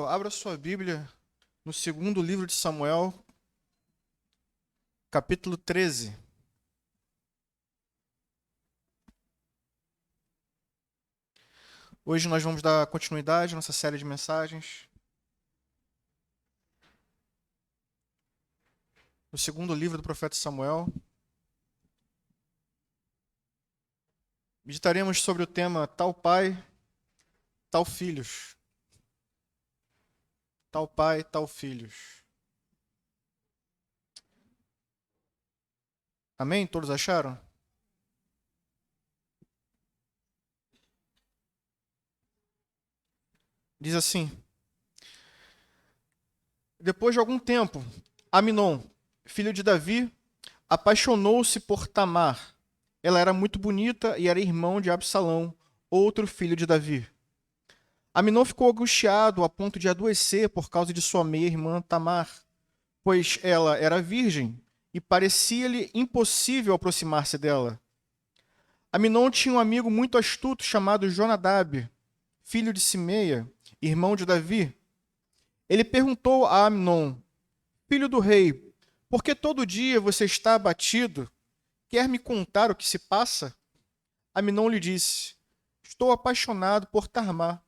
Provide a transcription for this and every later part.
Abra sua Bíblia no segundo livro de Samuel, capítulo 13. Hoje nós vamos dar continuidade à nossa série de mensagens. No segundo livro do profeta Samuel, meditaremos sobre o tema tal pai, tal filhos. Tal pai, tal filhos. Amém? Todos acharam? Diz assim: Depois de algum tempo, Aminon, filho de Davi, apaixonou-se por Tamar. Ela era muito bonita e era irmão de Absalão, outro filho de Davi. Aminon ficou angustiado a ponto de adoecer por causa de sua meia-irmã Tamar, pois ela era virgem e parecia-lhe impossível aproximar-se dela. Aminon tinha um amigo muito astuto chamado Jonadab, filho de Simeia, irmão de Davi. Ele perguntou a Aminon: Filho do rei, por que todo dia você está abatido? Quer me contar o que se passa? Aminon lhe disse: Estou apaixonado por Tamar,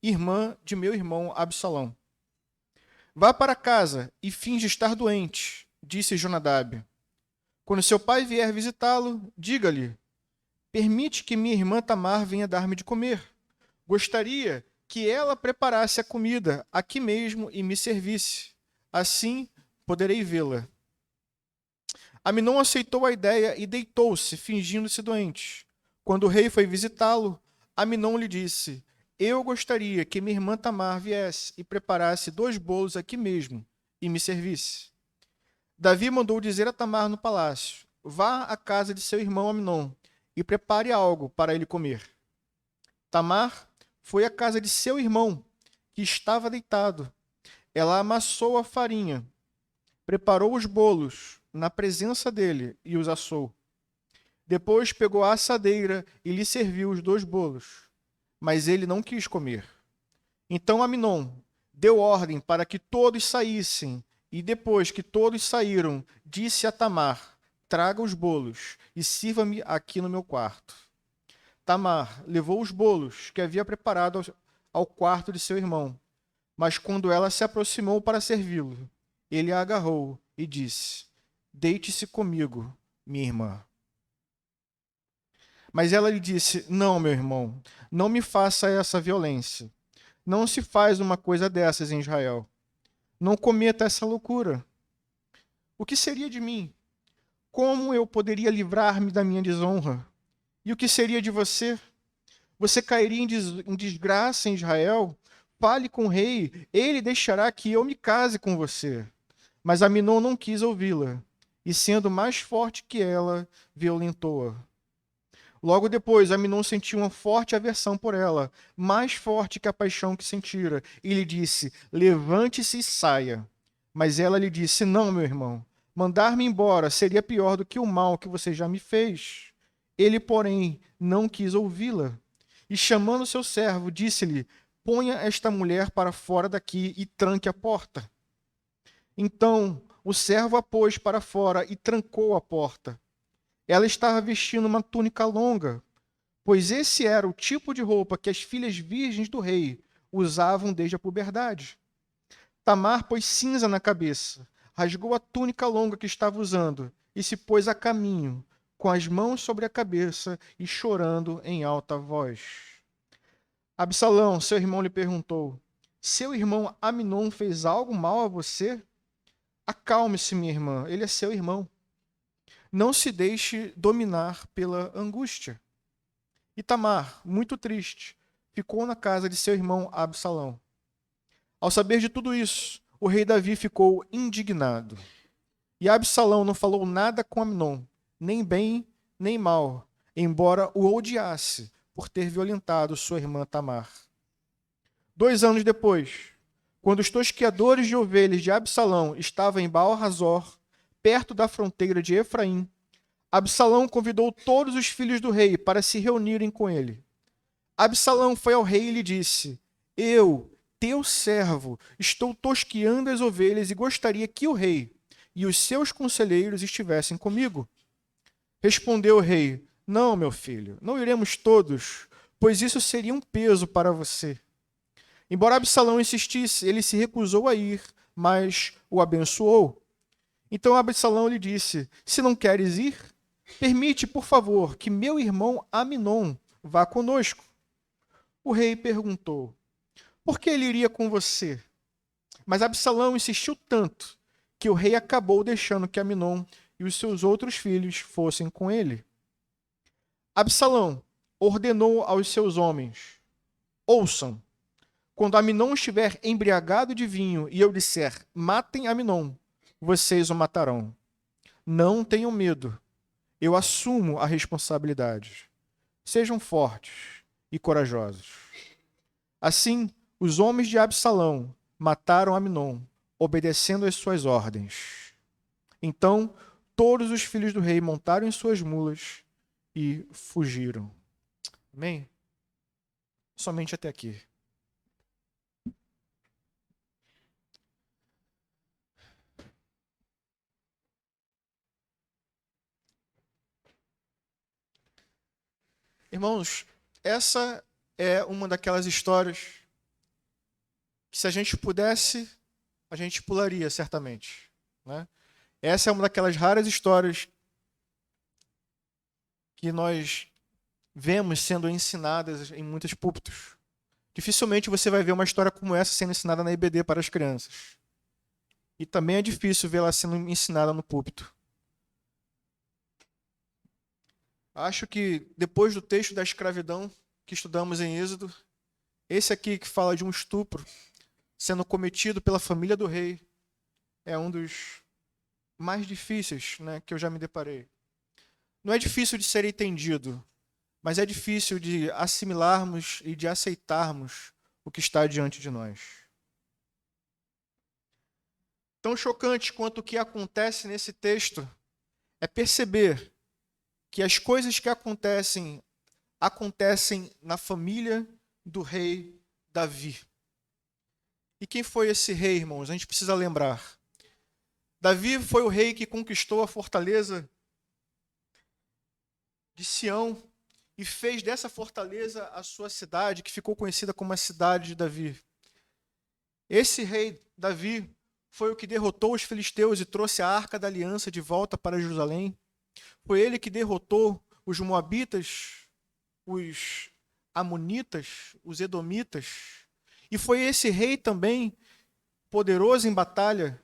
irmã de meu irmão Absalão. Vá para casa e finge estar doente, disse Jonadab. Quando seu pai vier visitá-lo, diga-lhe: Permite que minha irmã Tamar venha dar-me de comer. Gostaria que ela preparasse a comida aqui mesmo e me servisse. Assim poderei vê-la. Aminon aceitou a ideia e deitou-se, fingindo-se doente. Quando o rei foi visitá-lo, Aminon lhe disse: Eu gostaria que minha irmã Tamar viesse e preparasse 2 bolos aqui mesmo e me servisse. Davi mandou dizer a Tamar no palácio: Vá à casa de seu irmão Aminon e prepare algo para ele comer. Tamar foi à casa de seu irmão, que estava deitado. Ela amassou a farinha, preparou os bolos na presença dele e os assou. Depois pegou a assadeira e lhe serviu os 2 bolos, mas ele não quis comer. Então Aminon deu ordem para que todos saíssem, e depois que todos saíram, disse a Tamar: Traga os bolos e sirva-me aqui no meu quarto. Tamar levou os bolos que havia preparado ao quarto de seu irmão, mas quando ela se aproximou para servi-lo, ele a agarrou e disse: Deite-se comigo, minha irmã. Mas ela lhe disse: Não, meu irmão, não me faça essa violência. Não se faz uma coisa dessas em Israel. Não cometa essa loucura. O que seria de mim? Como eu poderia livrar-me da minha desonra? E o que seria de você? Você cairia em desgraça em Israel? Fale com o rei, ele deixará que eu me case com você. Mas Aminon não quis ouvi-la, e sendo mais forte que ela, violentou-a. Logo depois, Aminon sentiu uma forte aversão por ela, mais forte que a paixão que sentira, e lhe disse: Levante-se e saia. Mas ela lhe disse: Não, meu irmão, mandar-me embora seria pior do que o mal que você já me fez. Ele, porém, não quis ouvi-la. E chamando seu servo, disse-lhe: Ponha esta mulher para fora daqui e tranque a porta. Então o servo a pôs para fora e trancou a porta. Ela estava vestindo uma túnica longa, pois esse era o tipo de roupa que as filhas virgens do rei usavam desde a puberdade. Tamar pôs cinza na cabeça, rasgou a túnica longa que estava usando e se pôs a caminho, com as mãos sobre a cabeça e chorando em alta voz. Absalão, seu irmão, lhe perguntou: Seu irmão Aminon fez algo mal a você? Acalme-se, minha irmã, ele é seu irmão. Não se deixe dominar pela angústia. E Tamar, muito triste, ficou na casa de seu irmão Absalão. Ao saber de tudo isso, o rei Davi ficou indignado. E Absalão não falou nada com Amnon, nem bem nem mal, embora o odiasse por ter violentado sua irmã Tamar. 2 anos depois, quando os tosqueadores de ovelhas de Absalão estavam em Baal-Razor, perto da fronteira de Efraim, Absalão convidou todos os filhos do rei para se reunirem com ele. Absalão foi ao rei e lhe disse: Eu teu servo, estou tosqueando as ovelhas e gostaria que o rei e os seus conselheiros estivessem comigo. Respondeu o rei: Não, meu filho, não iremos todos, pois isso seria um peso para você. Embora Absalão insistisse, ele se recusou a ir, mas o abençoou. Então Absalão lhe disse: Se não queres ir, permite, por favor, que meu irmão Aminon vá conosco. O rei perguntou: Por que ele iria com você? Mas Absalão insistiu tanto que o rei acabou deixando que Aminon e os seus outros filhos fossem com ele. Absalão ordenou aos seus homens: Ouçam, quando Aminon estiver embriagado de vinho e eu disser: Matem Aminon, vocês o matarão. Não tenham medo, eu assumo a responsabilidade. Sejam fortes e corajosos. Assim, os homens de Absalão mataram Aminon, obedecendo às suas ordens. Então, todos os filhos do rei montaram em suas mulas e fugiram. Amém? Somente até aqui. Irmãos, essa é uma daquelas histórias que, se a gente pudesse, a gente pularia certamente, né? Essa é uma daquelas raras histórias que nós vemos sendo ensinadas em muitos púlpitos. Dificilmente você vai ver uma história como essa sendo ensinada na IBD para as crianças. E também é difícil vê-la sendo ensinada no púlpito. Acho que depois do texto da escravidão que estudamos em Êxodo, esse aqui que fala de um estupro sendo cometido pela família do rei é um dos mais difíceis, né, que eu já me deparei. Não é difícil de ser entendido, mas é difícil de assimilarmos e de aceitarmos o que está diante de nós. Tão chocante quanto o que acontece nesse texto é perceber que as coisas que acontecem na família do rei Davi. E quem foi esse rei, irmãos? A gente precisa lembrar. Davi foi o rei que conquistou a fortaleza de Sião e fez dessa fortaleza a sua cidade, que ficou conhecida como a cidade de Davi. Esse rei Davi foi o que derrotou os filisteus e trouxe a Arca da Aliança de volta para Jerusalém. Foi ele que derrotou os moabitas, os amonitas, os edomitas. E foi esse rei também, poderoso em batalha,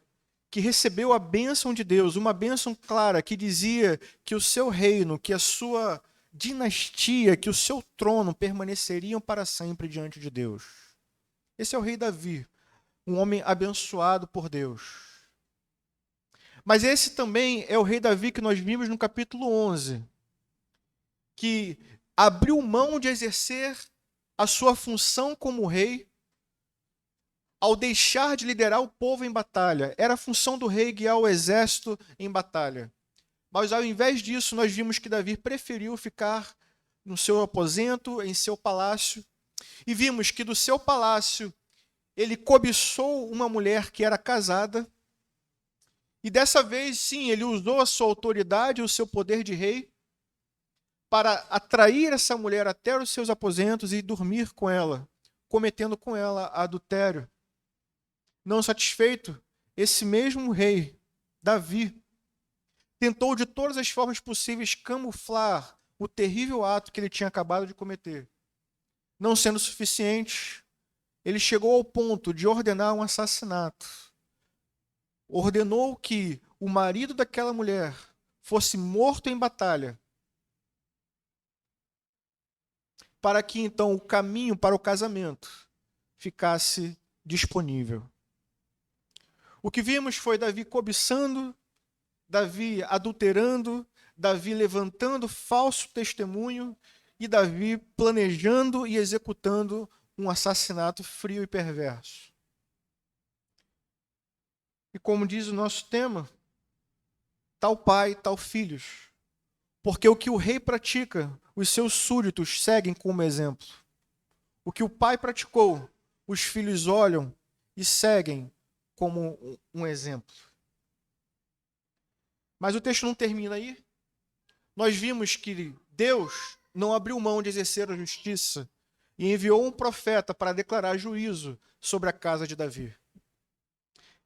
que recebeu a bênção de Deus, uma bênção clara que dizia que o seu reino, que a sua dinastia, que o seu trono permaneceriam para sempre diante de Deus. Esse é o rei Davi, um homem abençoado por Deus. Mas esse também é o rei Davi que nós vimos no capítulo 11, que abriu mão de exercer a sua função como rei ao deixar de liderar o povo em batalha. Era a função do rei guiar o exército em batalha. Mas ao invés disso, nós vimos que Davi preferiu ficar no seu aposento, em seu palácio, e vimos que do seu palácio ele cobiçou uma mulher que era casada, e dessa vez, sim, ele usou a sua autoridade e o seu poder de rei para atrair essa mulher até os seus aposentos e dormir com ela, cometendo com ela adultério. Não satisfeito, esse mesmo rei, Davi, tentou de todas as formas possíveis camuflar o terrível ato que ele tinha acabado de cometer. Não sendo suficiente, ele chegou ao ponto de ordenar um assassinato. Ordenou que o marido daquela mulher fosse morto em batalha, para que então o caminho para o casamento ficasse disponível. O que vimos foi Davi cobiçando, Davi adulterando, Davi levantando falso testemunho e Davi planejando e executando um assassinato frio e perverso. E como diz o nosso tema, tal pai, tal filhos. Porque o que o rei pratica, os seus súditos seguem como exemplo. O que o pai praticou, os filhos olham e seguem como um exemplo. Mas o texto não termina aí. Nós vimos que Deus não abriu mão de exercer a justiça e enviou um profeta para declarar juízo sobre a casa de Davi.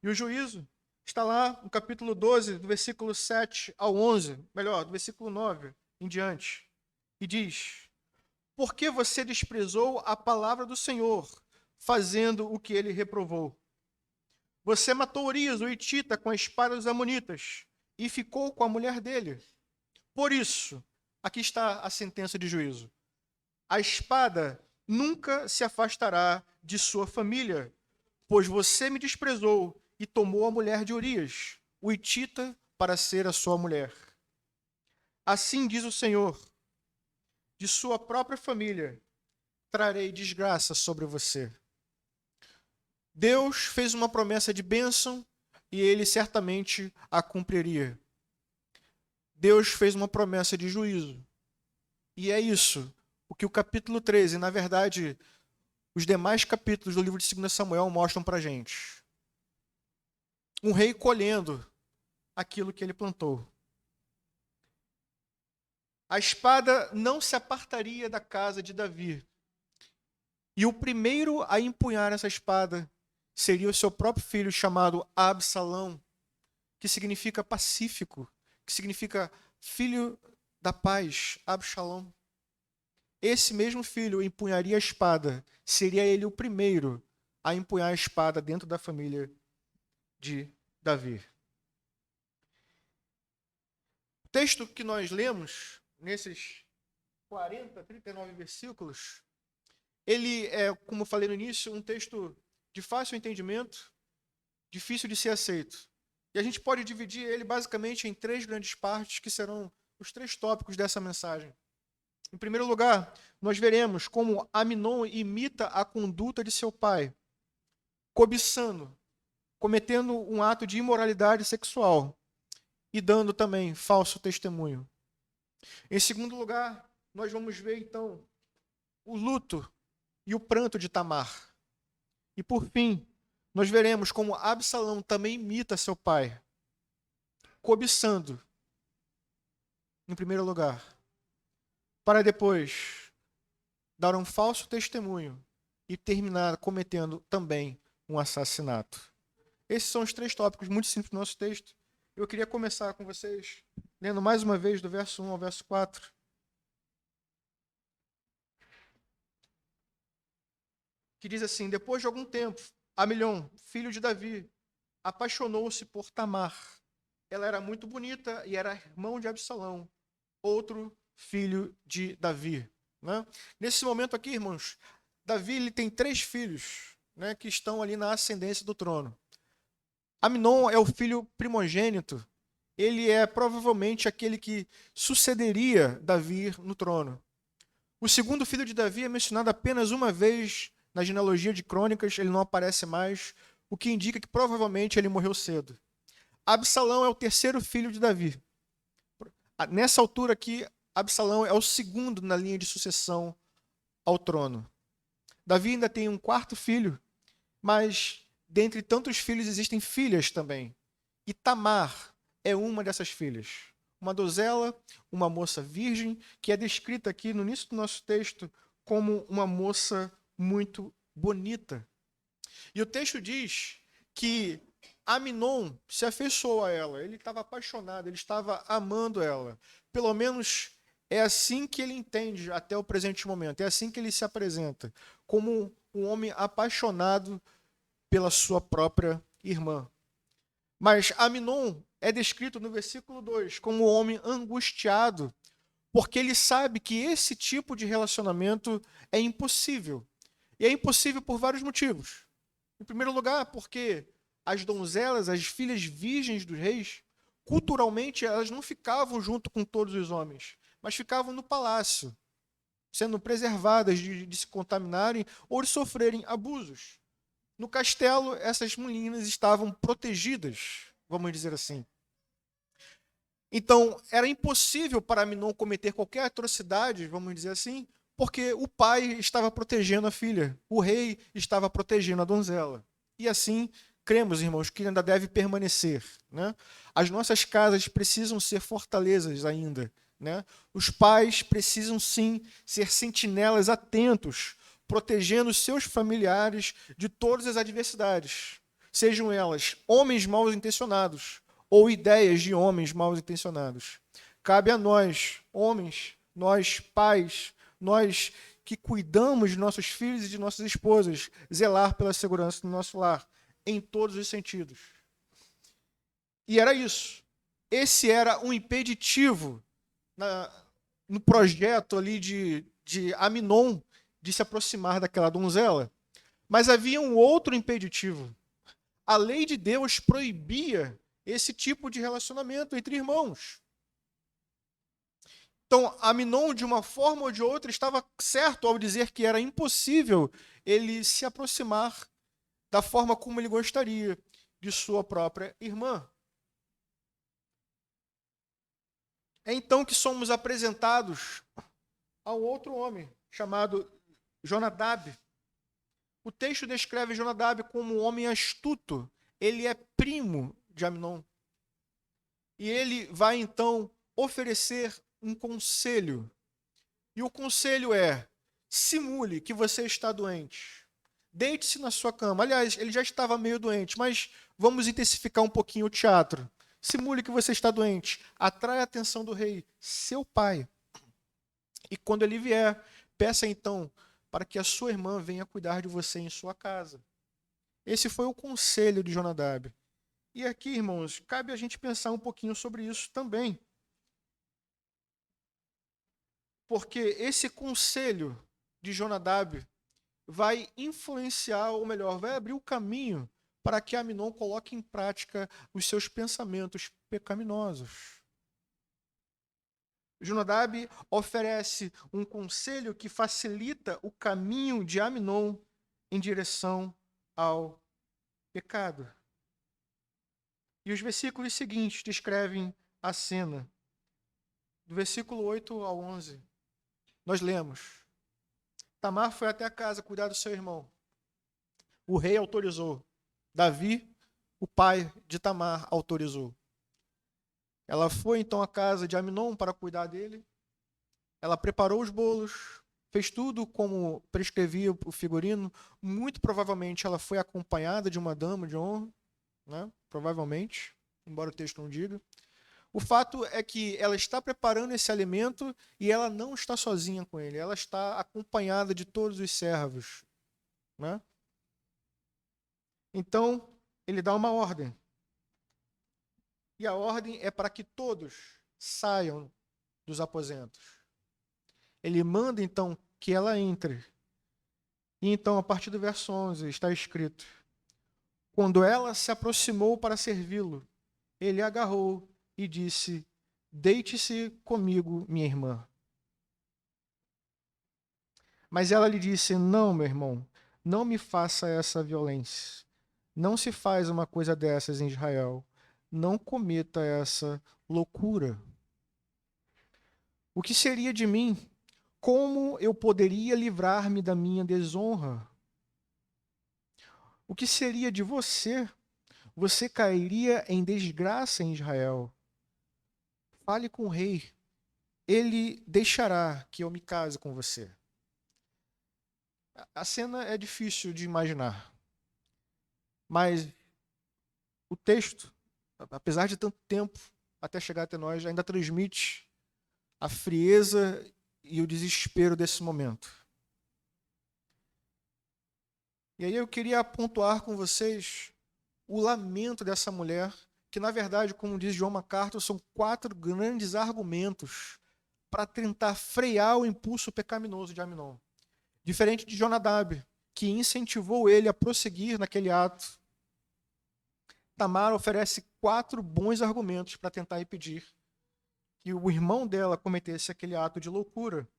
E o juízo está lá no capítulo 12, do versículo 7 ao 11, melhor, do versículo 9 em diante. E diz: Por que você desprezou a palavra do Senhor, fazendo o que ele reprovou? Você matou Urias, o hitita, com a espada dos amonitas, e ficou com a mulher dele. Por isso, aqui está a sentença de juízo. A espada nunca se afastará de sua família, pois você me desprezou e tomou a mulher de Urias, o hitita, para ser a sua mulher. Assim diz o Senhor: de sua própria família trarei desgraça sobre você. Deus fez uma promessa de bênção e ele certamente a cumpriria. Deus fez uma promessa de juízo. E é isso o que o capítulo 13, na verdade, os demais capítulos do livro de 2 Samuel mostram para a gente. Um rei colhendo aquilo que ele plantou. A espada não se apartaria da casa de Davi. E o primeiro a empunhar essa espada seria o seu próprio filho, chamado Absalão, que significa pacífico, que significa filho da paz, Absalão. Esse mesmo filho empunharia a espada, seria ele o primeiro a empunhar a espada dentro da família de Davi. O texto que nós lemos, nesses 39 versículos, ele é, como eu falei no início, um texto de fácil entendimento, difícil de ser aceito. E a gente pode dividir ele basicamente em 3 grandes partes, que serão os 3 tópicos dessa mensagem. Em primeiro lugar, nós veremos como Aminon imita a conduta de seu pai, cobiçando, cometendo um ato de imoralidade sexual e dando também falso testemunho. Em segundo lugar, nós vamos ver então o luto e o pranto de Tamar. E por fim, nós veremos como Absalão também imita seu pai, cobiçando, em primeiro lugar, para depois dar um falso testemunho e terminar cometendo também um assassinato. Esses são os 3 tópicos muito simples do nosso texto. Eu queria começar com vocês, lendo mais uma vez do verso 1 ao verso 4. Que diz assim: Depois de algum tempo, Amilhom, filho de Davi, apaixonou-se por Tamar. Ela era muito bonita e era irmão de Absalão, outro filho de Davi. Né? Nesse momento aqui, irmãos, Davi ele tem 3 filhos, né, que estão ali na ascendência do trono. Aminon é o filho primogênito. Ele é provavelmente aquele que sucederia Davi no trono. O segundo filho de Davi é mencionado apenas uma vez na genealogia de Crônicas, ele não aparece mais, o que indica que provavelmente ele morreu cedo. Absalão é o terceiro filho de Davi. Nessa altura aqui, Absalão é o segundo na linha de sucessão ao trono. Davi ainda tem um 4º filho, mas dentre tantos filhos existem filhas também. E Tamar é uma dessas filhas. Uma donzela, uma moça virgem, que é descrita aqui no início do nosso texto como uma moça muito bonita. E o texto diz que Aminon se afeiçoou a ela, ele estava apaixonado, ele estava amando ela. Pelo menos é assim que ele entende até o presente momento, é assim que ele se apresenta, como um homem apaixonado pela sua própria irmã. Mas Aminon é descrito no versículo 2 como um homem angustiado, porque ele sabe que esse tipo de relacionamento é impossível. E é impossível por vários motivos. Em primeiro lugar, porque as donzelas, as filhas virgens dos reis, culturalmente elas não ficavam junto com todos os homens, mas ficavam no palácio, sendo preservadas de se contaminarem ou de sofrerem abusos. No castelo, essas meninas estavam protegidas, vamos dizer assim. Então, era impossível para Aminon cometer qualquer atrocidade, vamos dizer assim, Porque o pai estava protegendo a filha, o rei estava protegendo a donzela. E assim, cremos, irmãos, que ainda deve permanecer, né? As nossas casas precisam ser fortalezas ainda, né? Os pais precisam sim ser sentinelas atentos, protegendo os seus familiares de todas as adversidades, sejam elas homens mal intencionados ou ideias de homens mal intencionados. Cabe a nós, homens, nós pais, nós que cuidamos de nossos filhos e de nossas esposas, zelar pela segurança do nosso lar, em todos os sentidos. E era isso. Esse era um impeditivo no projeto ali de Aminon de se aproximar daquela donzela. Mas havia um outro impeditivo. A lei de Deus proibia esse tipo de relacionamento entre irmãos. Então, Aminon, de uma forma ou de outra, estava certo ao dizer que era impossível ele se aproximar da forma como ele gostaria de sua própria irmã. É então que somos apresentados a um outro homem chamado Jonadab. O texto descreve Jonadab como um homem astuto. Ele é primo de Aminon. E ele vai então oferecer um conselho. E o conselho é: simule que você está doente. Deite-se na sua cama. Aliás, ele já estava meio doente, mas vamos intensificar um pouquinho o teatro. Simule que você está doente. Atrai a atenção do rei, seu pai. E quando ele vier, peça então para que a sua irmã venha cuidar de você em sua casa. Esse foi o conselho de Jonadab. E aqui, irmãos, cabe a gente pensar um pouquinho sobre isso também. Porque esse conselho de Jonadab vai influenciar, ou melhor, vai abrir o caminho para que Aminon coloque em prática os seus pensamentos pecaminosos. Jonadab oferece um conselho que facilita o caminho de Aminon em direção ao pecado. E os versículos seguintes descrevem a cena. Do versículo 8 ao 11, nós lemos: Tamar foi até a casa cuidar do seu irmão. O rei autorizou. Davi, o pai de Tamar, autorizou. Ela foi então à casa de Aminon para cuidar dele. Ela preparou os bolos, fez tudo como prescrevia o figurino. Muito provavelmente ela foi acompanhada de uma dama de honra, né? Provavelmente, embora o texto não diga. O fato é que ela está preparando esse alimento e ela não está sozinha com ele. Ela está acompanhada de todos os servos, né? Então, ele dá uma ordem. E a ordem é para que todos saiam dos aposentos. Ele manda, então, que ela entre. E então, a partir do verso 11, está escrito: Quando ela se aproximou para servi-lo, ele a agarrou e disse: Deite-se comigo, minha irmã. Mas ela lhe disse: Não, meu irmão, não me faça essa violência. Não se faz uma coisa dessas em Israel. Não cometa essa loucura. O que seria de mim? Como eu poderia livrar-me da minha desonra? O que seria de você? Você cairia em desgraça em Israel. Fale com o rei. Ele deixará que eu me case com você. A cena é difícil de imaginar. Mas o texto, apesar de tanto tempo até chegar até nós, ainda transmite a frieza e o desespero desse momento. E aí eu queria pontuar com vocês o lamento dessa mulher, que na verdade, como diz John MacArthur, são 4 grandes argumentos para tentar frear o impulso pecaminoso de Aminon. Diferente de Jonadab, que incentivou ele a prosseguir naquele ato, Tamar oferece 4 bons argumentos para tentar impedir que o irmão dela cometesse aquele ato de loucura.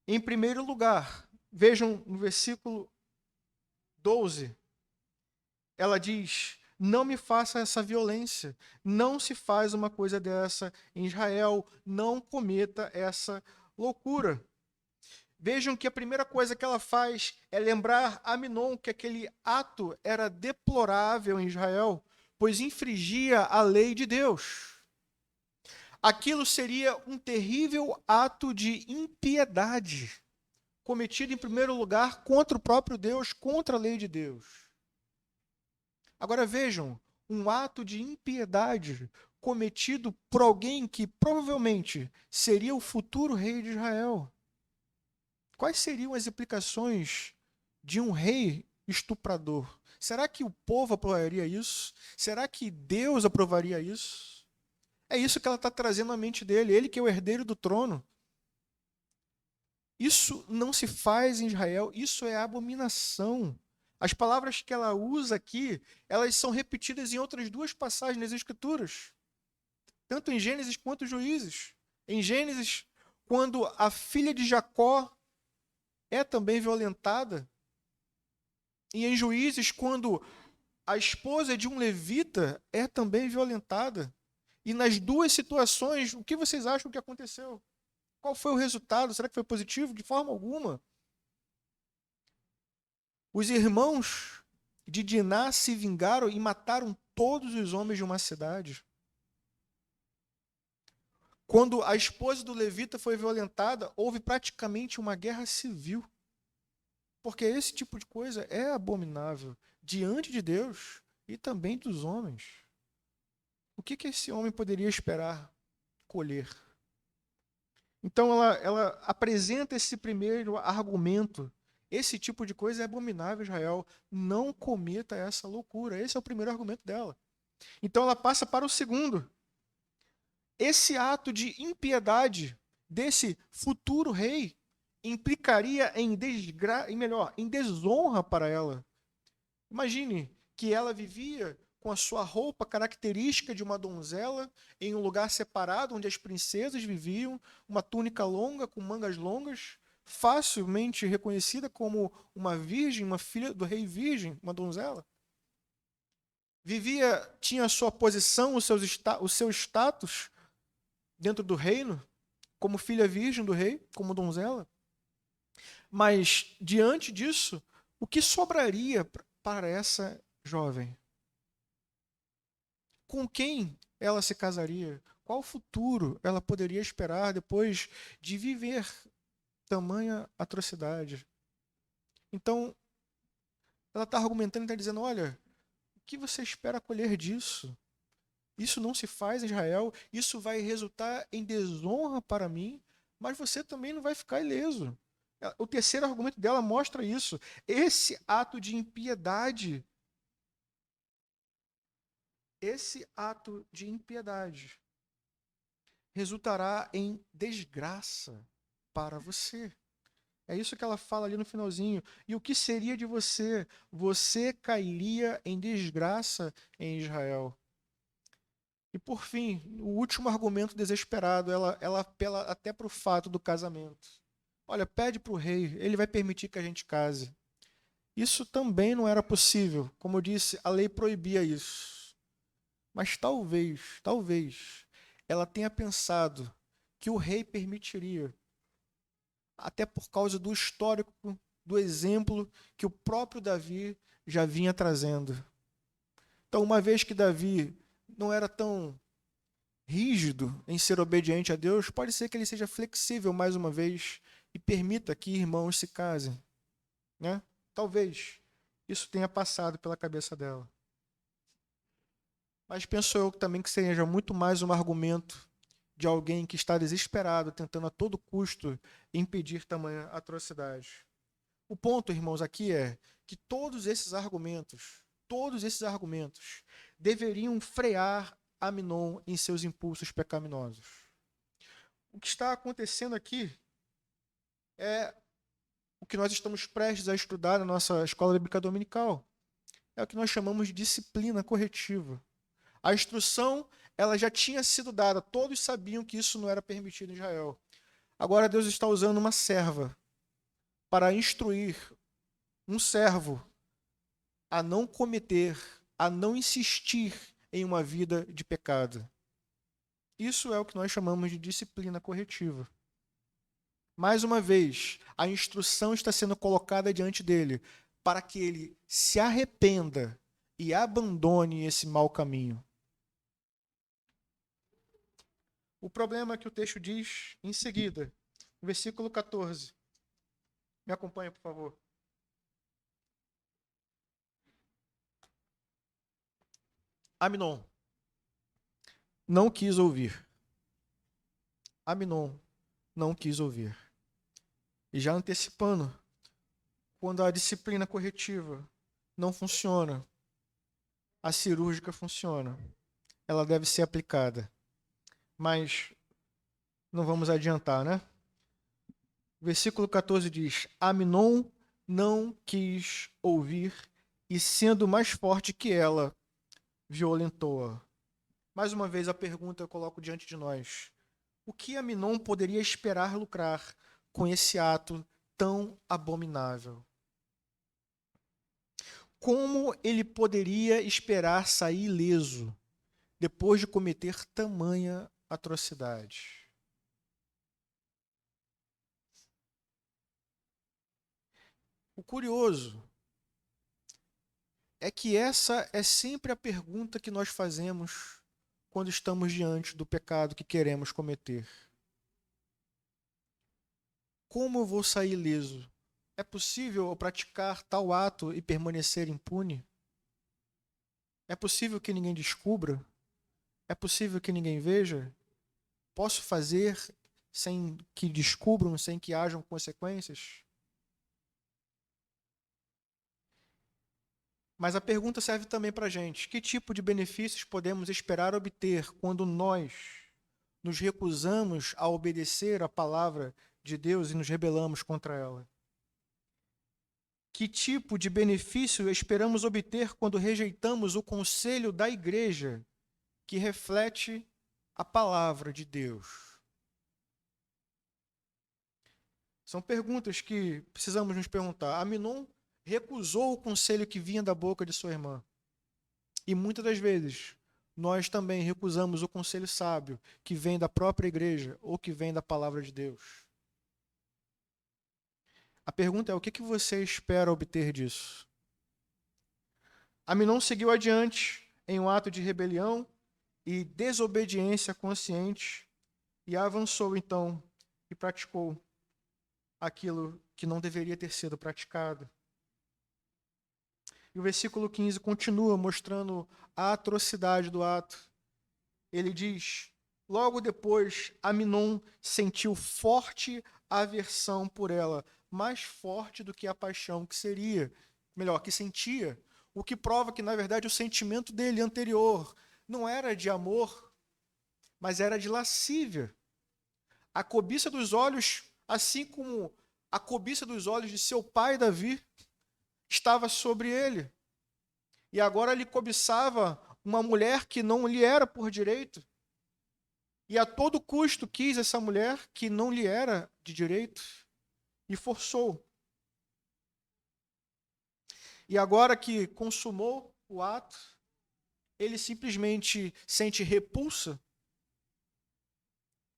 Em primeiro lugar, vejam no versículo 12, ela diz: Não me faça essa violência, não se faz uma coisa dessa em Israel, não cometa essa loucura. Vejam que a primeira coisa que ela faz é lembrar Aminon que aquele ato era deplorável em Israel, pois infringia a lei de Deus. Aquilo seria um terrível ato de impiedade, cometido em primeiro lugar contra o próprio Deus, contra a lei de Deus. Agora vejam, um ato de impiedade cometido por alguém que provavelmente seria o futuro rei de Israel. Quais seriam as implicações de um rei estuprador? Será que o povo aprovaria isso? Será que Deus aprovaria isso? É isso que ela está trazendo à mente dele, ele que é o herdeiro do trono. Isso não se faz em Israel, isso é abominação. As palavras que ela usa aqui, elas são repetidas em outras duas passagens das Escrituras, tanto em Gênesis quanto em Juízes. Em Gênesis, quando a filha de Jacó é também violentada, e em Juízes, quando a esposa de um levita é também violentada. E nas duas situações, o que vocês acham que aconteceu? Qual foi o resultado? Será que foi positivo? De forma alguma. Os irmãos de Diná se vingaram e mataram todos os homens de uma cidade. Quando a esposa do levita foi violentada, houve praticamente uma guerra civil. Porque esse tipo de coisa é abominável diante de Deus e também dos homens. O que esse homem poderia esperar colher? Então ela apresenta esse primeiro argumento. Esse tipo de coisa é abominável, Israel. Não cometa essa loucura. Esse é o primeiro argumento dela. Então ela passa para o segundo. Esse ato de impiedade desse futuro rei implicaria em desonra para ela. Imagine que ela vivia com a sua roupa característica de uma donzela em um lugar separado onde as princesas viviam, uma túnica longa com mangas longas, facilmente reconhecida como uma virgem, uma filha do rei virgem, uma donzela. Tinha a sua posição, o seu status dentro do reino, como filha virgem do rei, como donzela. Mas, diante disso, o que sobraria para essa jovem? Com quem ela se casaria? Qual futuro ela poderia esperar depois de viver tamanha atrocidade? Então, ela está argumentando e está dizendo: olha, o que você espera colher disso? Isso não se faz em Israel, isso vai resultar em desonra para mim, mas você também não vai ficar ileso. O terceiro argumento dela mostra isso. Esse ato de impiedade, resultará em desgraça para você. É isso que ela fala ali no finalzinho. E o que seria de você? Você cairia em desgraça em Israel. E por fim, o último argumento desesperado, ela apela até para o fato do casamento. Olha, pede para o rei, ele vai permitir que a gente case. Isso também não era possível. Como eu disse, a lei proibia isso. Mas talvez, ela tenha pensado que o rei permitiria, até por causa do histórico, do exemplo que o próprio Davi já vinha trazendo. Então, uma vez que Davi não era tão rígido em ser obediente a Deus, pode ser que ele seja flexível mais uma vez e permita que irmãos se casem, né? Talvez isso tenha passado pela cabeça dela. Mas penso eu também que seja muito mais um argumento de alguém que está desesperado, tentando a todo custo impedir tamanha atrocidade. O ponto, irmãos, aqui é que todos esses argumentos deveriam frear Aminon em seus impulsos pecaminosos. O que está acontecendo aqui é o que nós estamos prestes a estudar na nossa escola bíblica dominical. É o que nós chamamos de disciplina corretiva. A instrução, ela já tinha sido dada, todos sabiam que isso não era permitido em Israel. Agora Deus está usando uma serva para instruir um servo a não cometer, a não insistir em uma vida de pecado. Isso é o que nós chamamos de disciplina corretiva. Mais uma vez, a instrução está sendo colocada diante dele para que ele se arrependa e abandone esse mau caminho. O problema é que o texto diz em seguida, no versículo 14. Me acompanha, por favor. Aminon não quis ouvir. Aminon não quis ouvir. E já antecipando, quando a disciplina corretiva não funciona, a cirúrgica funciona. Ela deve ser aplicada. Mas não vamos adiantar, né? Versículo 14 diz: Aminon não quis ouvir e, sendo mais forte que ela, violentou-a. Mais uma vez a pergunta eu coloco diante de nós. O que Aminon poderia esperar lucrar com esse ato tão abominável? Como ele poderia esperar sair ileso depois de cometer tamanha atrocidade? O curioso é que essa é sempre a pergunta que nós fazemos quando estamos diante do pecado que queremos cometer. Como eu vou sair ileso? É possível eu praticar tal ato e permanecer impune? É possível que ninguém descubra? É possível que ninguém veja? Posso fazer sem que descubram, sem que hajam consequências? Mas a pergunta serve também para a gente. Que tipo de benefícios podemos esperar obter quando nós nos recusamos a obedecer a palavra de Deus e nos rebelamos contra ela? Que tipo de benefício esperamos obter quando rejeitamos o conselho da igreja que reflete a palavra de Deus? São perguntas que precisamos nos perguntar. Aminon recusou o conselho que vinha da boca de sua irmã. E muitas das vezes, nós também recusamos o conselho sábio que vem da própria igreja ou que vem da palavra de Deus. A pergunta é: o que você espera obter disso? Aminon seguiu adiante em um ato de rebelião e desobediência consciente e avançou então e praticou aquilo que não deveria ter sido praticado. E o versículo 15 continua mostrando a atrocidade do ato. Ele diz: logo depois, Aminon sentiu forte aversão por ela, mais forte do que a paixão que seria, melhor, que sentia, o que prova que, na verdade, o sentimento dele anterior não era de amor, mas era de lascívia. A cobiça dos olhos, assim como a cobiça dos olhos de seu pai Davi, estava sobre ele. E agora ele cobiçava uma mulher que não lhe era por direito. E a todo custo quis essa mulher que não lhe era de direito e forçou. E agora que consumou o ato, ele simplesmente sente repulsa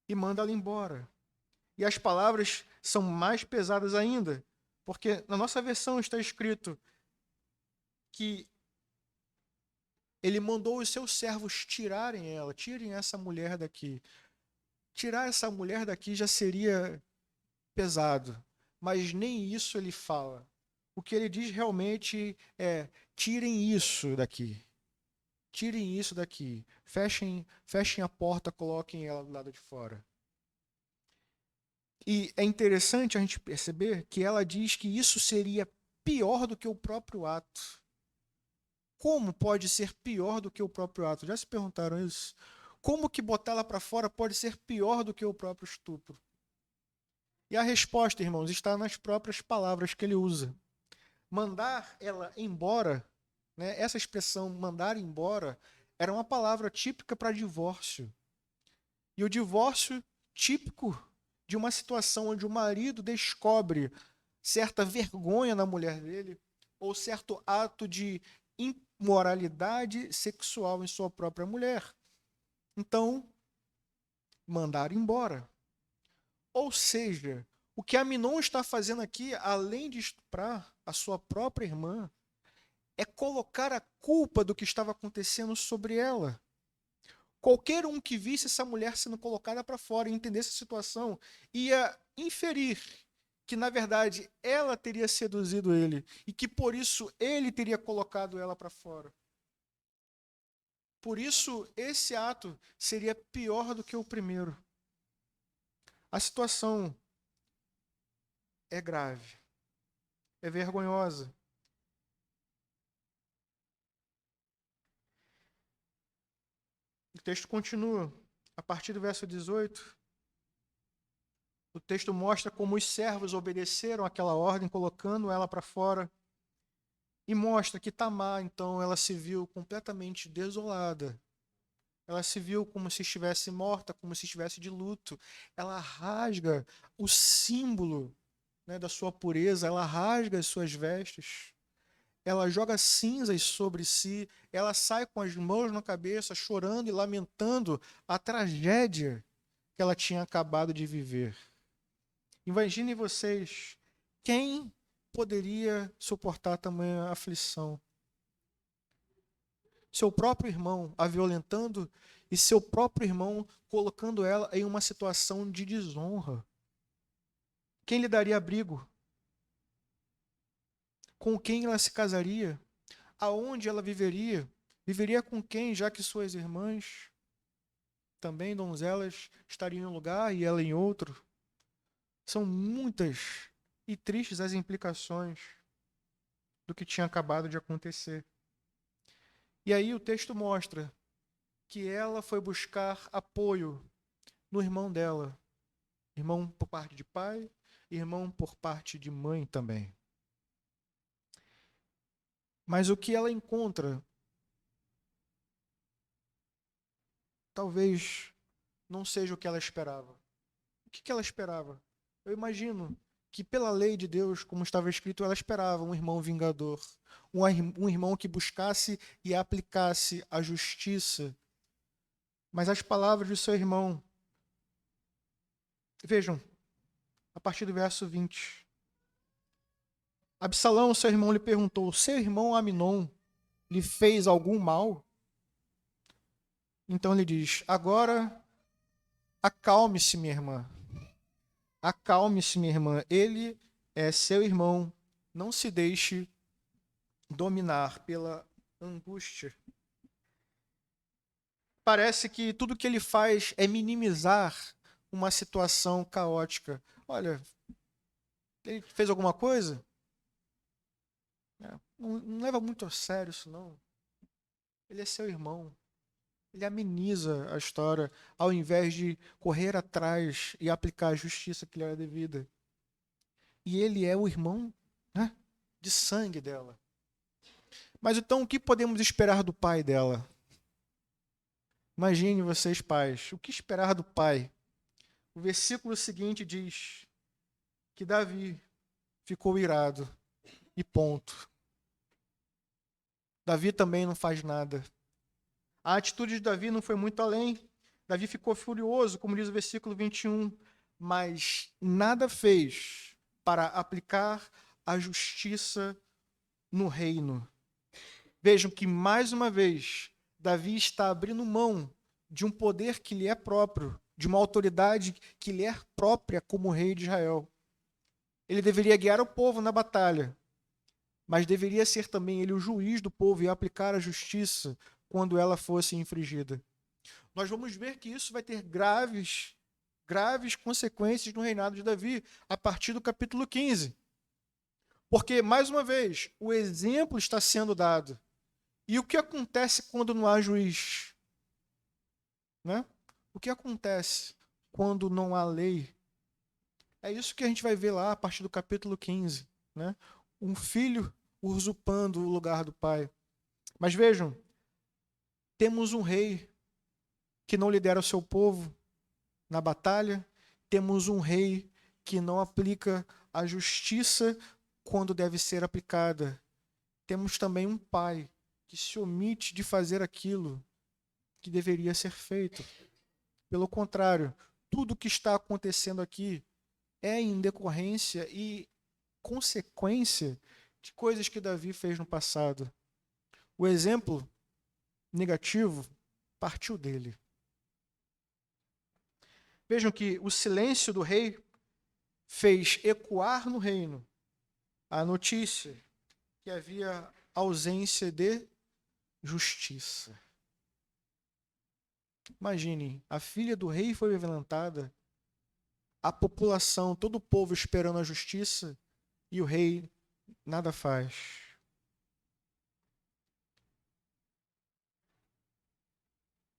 e manda ela embora. E as palavras são mais pesadas ainda, porque na nossa versão está escrito que ele mandou os seus servos tirarem ela, tirem essa mulher daqui. Tirar essa mulher daqui já seria pesado, mas nem isso ele fala. O que ele diz realmente é: tirem isso daqui. Tirem isso daqui. Fechem a porta, coloquem ela do lado de fora. E é interessante a gente perceber que ela diz que isso seria pior do que o próprio ato. Como pode ser pior do que o próprio ato? Já se perguntaram isso? Como que botar ela para fora pode ser pior do que o próprio estupro? E a resposta, irmãos, está nas próprias palavras que ele usa. Mandar ela embora, né, essa expressão mandar embora, era uma palavra típica para divórcio. E o divórcio típico de uma situação onde o marido descobre certa vergonha na mulher dele ou certo ato de imoralidade sexual em sua própria mulher. Então, mandar embora. Ou seja, O que Aminon está fazendo aqui, além de estuprar a sua própria irmã, é colocar a culpa do que estava acontecendo sobre ela. Qualquer um que visse essa mulher sendo colocada para fora e entendesse a situação ia inferir que, na verdade, ela teria seduzido ele e que, por isso, ele teria colocado ela para fora. Por isso, esse ato seria pior do que o primeiro. A situação é grave, é vergonhosa. O texto continua, a partir do verso 18. O texto mostra como os servos obedeceram àquela ordem, colocando ela para fora. E mostra que Tamar, então, ela se viu completamente desolada. Ela se viu como se estivesse morta, como se estivesse de luto. Ela rasga o símbolo, né, da sua pureza, ela rasga as suas vestes. Ela joga cinzas sobre si, ela sai com as mãos na cabeça, chorando e lamentando a tragédia que ela tinha acabado de viver. Imaginem vocês, quem poderia suportar tamanha aflição? Seu próprio irmão a violentando e seu próprio irmão colocando ela em uma situação de desonra. Quem lhe daria abrigo? Com quem ela se casaria? Aonde ela viveria? Viveria com quem, já que suas irmãs, também donzelas, estariam em um lugar e ela em outro? São muitas e tristes as implicações do que tinha acabado de acontecer. E aí o texto mostra que ela foi buscar apoio no irmão dela. Irmão por parte de pai, irmão por parte de mãe também. Mas o que ela encontra, talvez não seja o que ela esperava. O que ela esperava? Eu imagino que pela lei de Deus, como estava escrito, ela esperava um irmão vingador, um irmão que buscasse e aplicasse a justiça. Mas as palavras do seu irmão, vejam, a partir do verso 20. Absalão, seu irmão, lhe perguntou: seu irmão Aminon lhe fez algum mal? Então ele diz: agora acalme-se, minha irmã. Acalme-se, minha irmã. Ele é seu irmão. Não se deixe dominar pela angústia. Parece que tudo que ele faz é minimizar uma situação caótica. Olha, ele fez alguma coisa? Não leva muito a sério isso, não. Ele é seu irmão. Ele ameniza a história, ao invés de correr atrás e aplicar a justiça que lhe era devida. E ele é o irmão, né, de sangue dela. Mas então, o que podemos esperar do pai dela? Imagine vocês, pais, o que esperar do pai? O versículo seguinte diz que Davi ficou irado e ponto. Davi também não faz nada. A atitude de Davi não foi muito além. Davi ficou furioso, como diz o versículo 21, mas nada fez para aplicar a justiça no reino. Vejam que, mais uma vez, Davi está abrindo mão de um poder que lhe é próprio, de uma autoridade que lhe é própria como rei de Israel. Ele deveria guiar o povo na batalha, mas deveria ser também ele o juiz do povo e aplicar a justiça quando ela fosse infringida. Nós vamos ver que isso vai ter graves consequências no reinado de Davi a partir do capítulo 15. Porque, mais uma vez, o exemplo está sendo dado. E o que acontece quando não há juiz? Né? O que acontece quando não há lei? É isso que a gente vai ver lá a partir do capítulo 15. Né? Um filho usurpando o lugar do pai. Mas vejam, temos um rei que não lidera o seu povo na batalha, temos um rei que não aplica a justiça quando deve ser aplicada. Temos também um pai que se omite de fazer aquilo que deveria ser feito. Pelo contrário, tudo o que está acontecendo aqui é em decorrência e consequência de coisas que Davi fez no passado. O exemplo negativo partiu dele. Vejam que o silêncio do rei fez ecoar no reino a notícia que havia ausência de justiça. Imagine, a filha do rei foi violentada, a população, todo o povo esperando a justiça, e o rei nada faz.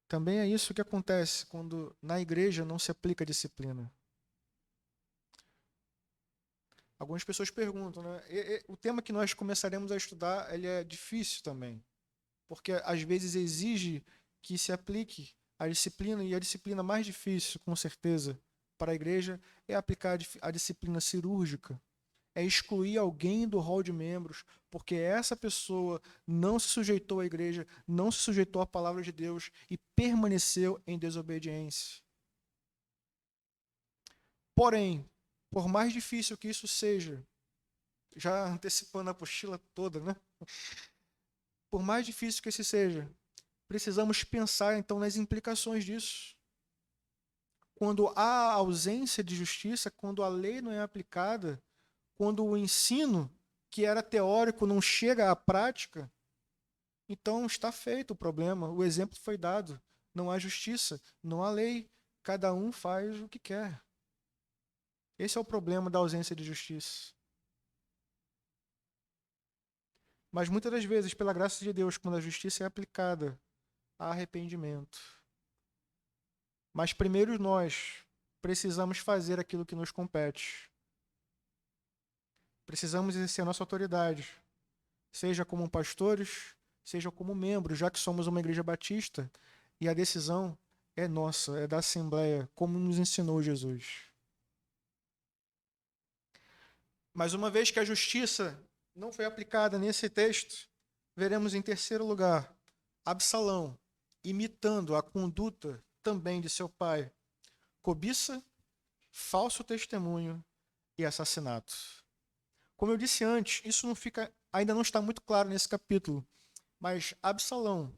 Também é isso que acontece quando na igreja não se aplica a disciplina. Algumas pessoas perguntam, né? O tema que nós começaremos a estudar, ele é difícil também, porque às vezes exige que se aplique a disciplina, e a disciplina mais difícil, com certeza, para a igreja é aplicar a disciplina cirúrgica, é excluir alguém do rol de membros, porque essa pessoa não se sujeitou à igreja, não se sujeitou à palavra de Deus e permaneceu em desobediência. Porém, por mais difícil que isso seja, já antecipando a apostila toda, né? Por mais difícil que esse seja, precisamos pensar então nas implicações disso. Quando há ausência de justiça, quando a lei não é aplicada, quando o ensino, que era teórico, não chega à prática, então está feito o problema. O exemplo foi dado. Não há justiça, não há lei. Cada um faz o que quer. Esse é o problema da ausência de justiça. Mas muitas das vezes, pela graça de Deus, quando a justiça é aplicada, há arrependimento. Mas primeiro nós precisamos fazer aquilo que nos compete. Precisamos exercer a nossa autoridade, seja como pastores, seja como membros, já que somos uma igreja batista, e a decisão é nossa, é da Assembleia, como nos ensinou Jesus. Mas uma vez que a justiça não foi aplicada nesse texto, veremos em terceiro lugar, Absalão, imitando a conduta também de seu pai, cobiça, falso testemunho e assassinato. Como eu disse antes, isso ainda não está muito claro nesse capítulo, mas Absalão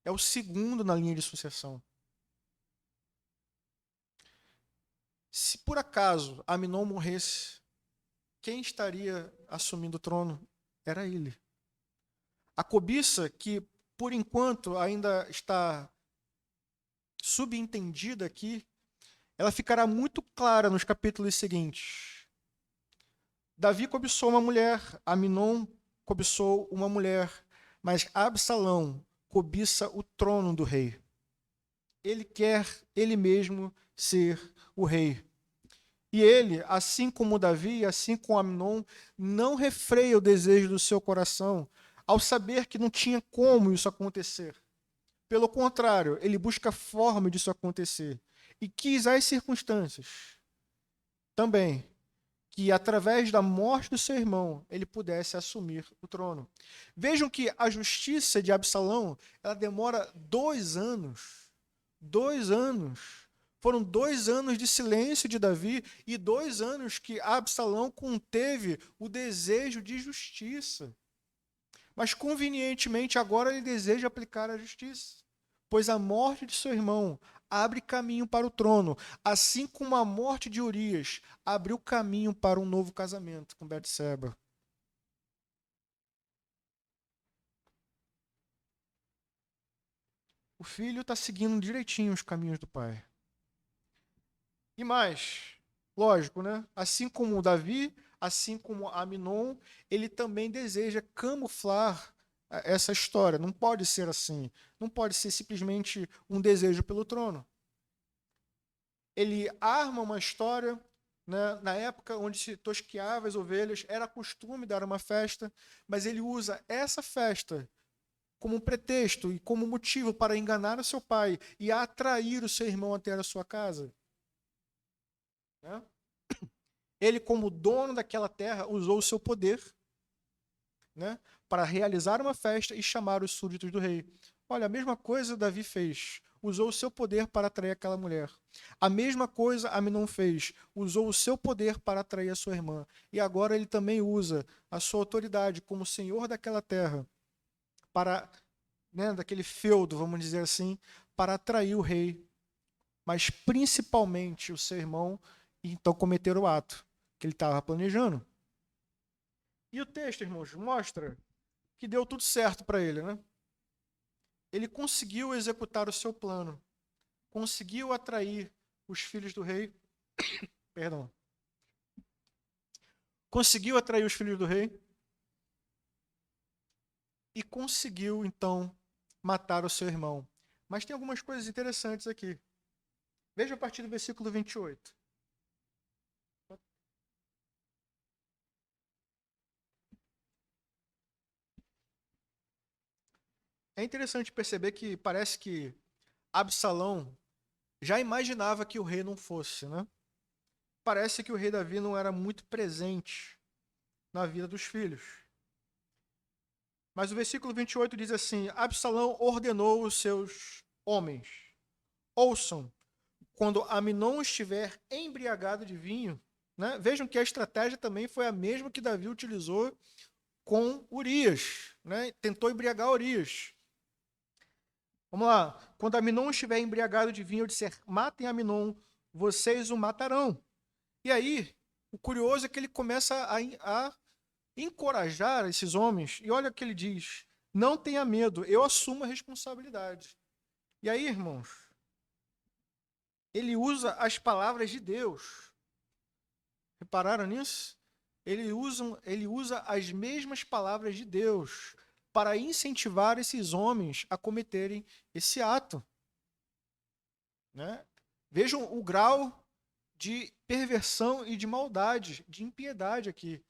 é o segundo na linha de sucessão. Se por acaso Aminon morresse, quem estaria assumindo o trono? Era ele. A cobiça, que por enquanto ainda está subentendida aqui, ela ficará muito clara nos capítulos seguintes. Davi cobiçou uma mulher, Aminon cobiçou uma mulher, mas Absalão cobiça o trono do rei. Ele quer ele mesmo ser o rei. E ele, assim como Davi, assim como Aminon, não refreia o desejo do seu coração ao saber que não tinha como isso acontecer. Pelo contrário, ele busca forma disso acontecer. E quis as circunstâncias também que, através da morte do seu irmão, ele pudesse assumir o trono. Vejam que a justiça de Absalão, ela demora 2 anos. 2 anos. Foram 2 anos de silêncio de Davi e 2 anos que Absalão conteve o desejo de justiça. Mas, convenientemente, agora ele deseja aplicar a justiça, pois a morte de seu irmão abre caminho para o trono, assim como a morte de Urias abriu caminho para um novo casamento com Betseba. O filho está seguindo direitinho os caminhos do pai. E mais, lógico, né? Assim como Davi, assim como Aminon, ele também deseja camuflar essa história. Não pode ser assim. Não pode ser simplesmente um desejo pelo trono. Ele arma uma história, né? Na época onde se tosqueava as ovelhas, era costume dar uma festa, mas ele usa essa festa como um pretexto e como motivo para enganar o seu pai e atrair o seu irmão até a sua casa. Né? Ele, como dono daquela terra, usou o seu poder, né, para realizar uma festa e chamar os súditos do rei. Olha, a mesma coisa Davi fez. usou o seu poder para atrair aquela mulher. A mesma coisa Aminon fez, usou o seu poder para atrair a sua irmã. E agora ele também usa a sua autoridade como senhor daquela terra, para, né, daquele feudo, vamos dizer assim, para atrair o rei, mas principalmente o seu irmão, e então cometer o ato que ele estava planejando. E o texto, irmãos, mostra que deu tudo certo para ele, né? Ele conseguiu executar o seu plano, conseguiu atrair os filhos do rei, perdão, conseguiu atrair os filhos do rei e conseguiu, então, matar o seu irmão. Mas tem algumas coisas interessantes aqui. Veja a partir do versículo 28. É interessante perceber que parece que Absalão já imaginava que o rei não fosse, né? Parece que o rei Davi não era muito presente na vida dos filhos. Mas o versículo 28 diz assim: Absalão ordenou os seus homens: ouçam, quando Aminon estiver embriagado de vinho, né? Vejam que a estratégia também foi a mesma que Davi utilizou com Urias, né? Tentou embriagar Urias. Vamos lá. Quando Aminon estiver embriagado de vinho, eu disser: matem Aminon, vocês o matarão. E aí, o curioso é que ele começa a encorajar esses homens. E olha o que ele diz: não tenha medo, eu assumo a responsabilidade. E aí, irmãos, ele usa as palavras de Deus. Repararam nisso? Ele usa as mesmas palavras de Deus para incentivar esses homens a cometerem esse ato. Né? Vejam o grau de perversão e de maldade, de impiedade aqui.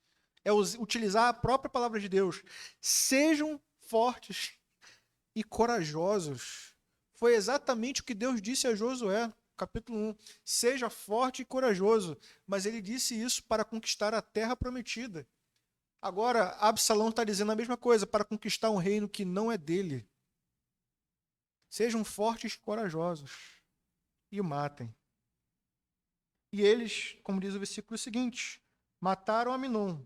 É utilizar a própria palavra de Deus. Sejam fortes e corajosos. Foi exatamente o que Deus disse a Josué, capítulo 1. Seja forte e corajoso. Mas ele disse isso para conquistar a terra prometida. Agora, Absalão está dizendo a mesma coisa, para conquistar um reino que não é dele. Sejam fortes e corajosos e o matem. E eles, como diz o versículo seguinte, mataram Aminon,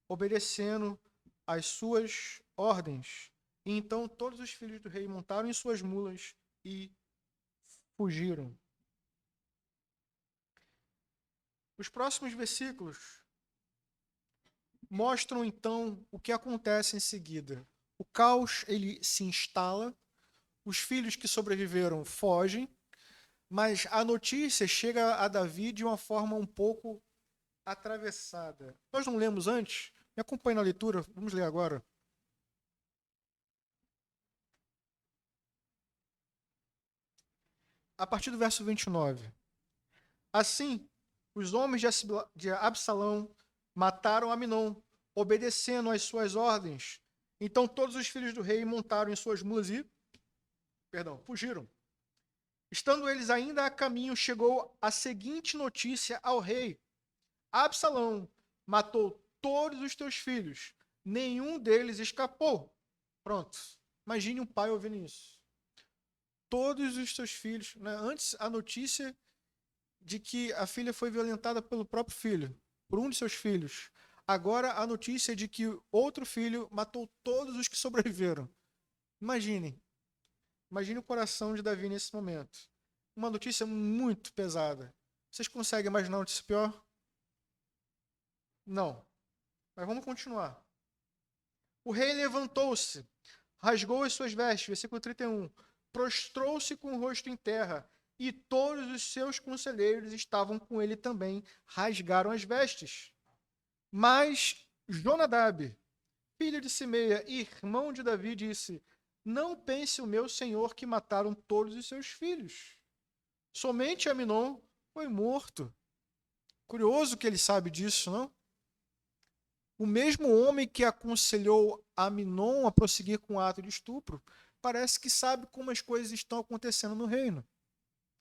obedecendo às suas ordens. E então todos os filhos do rei montaram em suas mulas e fugiram. Os próximos versículos mostram então o que acontece em seguida. O caos ele se instala, os filhos que sobreviveram fogem, mas a notícia chega a Davi de uma forma um pouco atravessada. Nós não lemos antes? Me acompanhe na leitura, vamos ler agora. A partir do verso 29. Assim, os homens de Absalão mataram Aminon, obedecendo às suas ordens. Então todos os filhos do rei montaram em suas mulas e, fugiram. Estando eles ainda a caminho, chegou a seguinte notícia ao rei: Absalão matou todos os teus filhos, nenhum deles escapou. Pronto. Imagine um pai ouvindo isso. Todos os teus filhos, né? Antes a notícia de que a filha foi violentada pelo próprio filho, por um de seus filhos. Agora a notícia de que outro filho matou todos os que sobreviveram. Imaginem o coração de Davi nesse momento. Uma notícia muito pesada. Vocês conseguem imaginar uma notícia pior? Não. Mas vamos continuar. O rei levantou-se, rasgou as suas vestes, versículo 31, prostrou-se com o rosto em terra, e todos os seus conselheiros estavam com ele também, rasgaram as vestes. Mas Jonadab, filho de Simeia, irmão de Davi, disse: não pense o meu senhor que mataram todos os seus filhos. Somente Aminon foi morto. Curioso que ele sabe disso, não? O mesmo homem que aconselhou Aminon a prosseguir com o ato de estupro, parece que sabe como as coisas estão acontecendo no reino.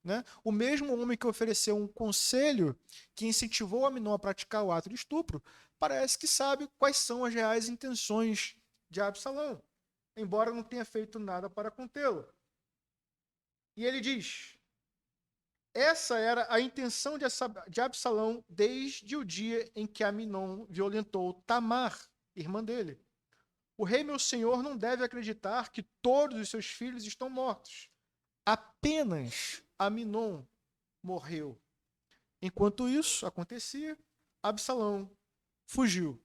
Né? O mesmo homem que ofereceu um conselho que incentivou Aminon a praticar o ato de estupro, parece que sabe quais são as reais intenções de Absalão, embora não tenha feito nada para contê-lo. E ele diz: essa era a intenção de Absalão desde o dia em que Aminon violentou Tamar, irmã dele. O rei, meu senhor, não deve acreditar que todos os seus filhos estão mortos. Apenas Aminon morreu. Enquanto isso acontecia, Absalão fugiu.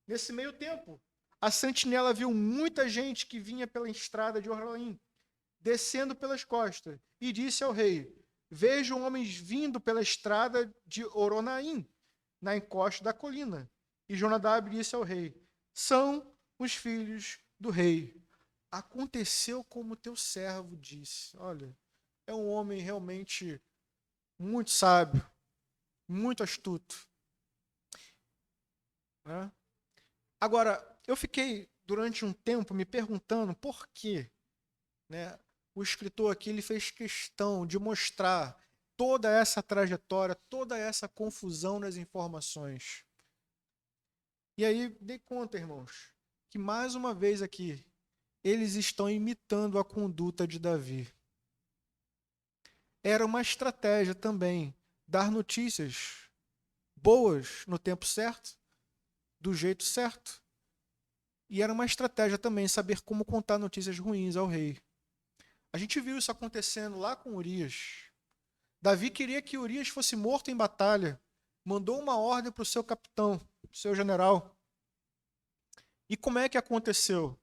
Nesse meio tempo, a sentinela viu muita gente que vinha pela estrada de Orlaim, descendo pelas costas, e disse ao rei: vejo homens vindo pela estrada de Oronaim, na encosta da colina. E Jonadab disse ao rei: são os filhos do rei. Aconteceu como teu servo disse. Olha, é um homem realmente muito sábio, muito astuto. Né? Agora, eu fiquei durante um tempo me perguntando por quê, né? O escritor aqui ele fez questão de mostrar toda essa trajetória, toda essa confusão nas informações. E aí dei conta, irmãos, que mais uma vez aqui eles estão imitando a conduta de Davi. Era uma estratégia também dar notícias boas no tempo certo, do jeito certo. E era uma estratégia também saber como contar notícias ruins ao rei. A gente viu isso acontecendo lá com Urias. Davi queria que Urias fosse morto em batalha. Mandou uma ordem para o seu capitão, seu general. E como é que aconteceu?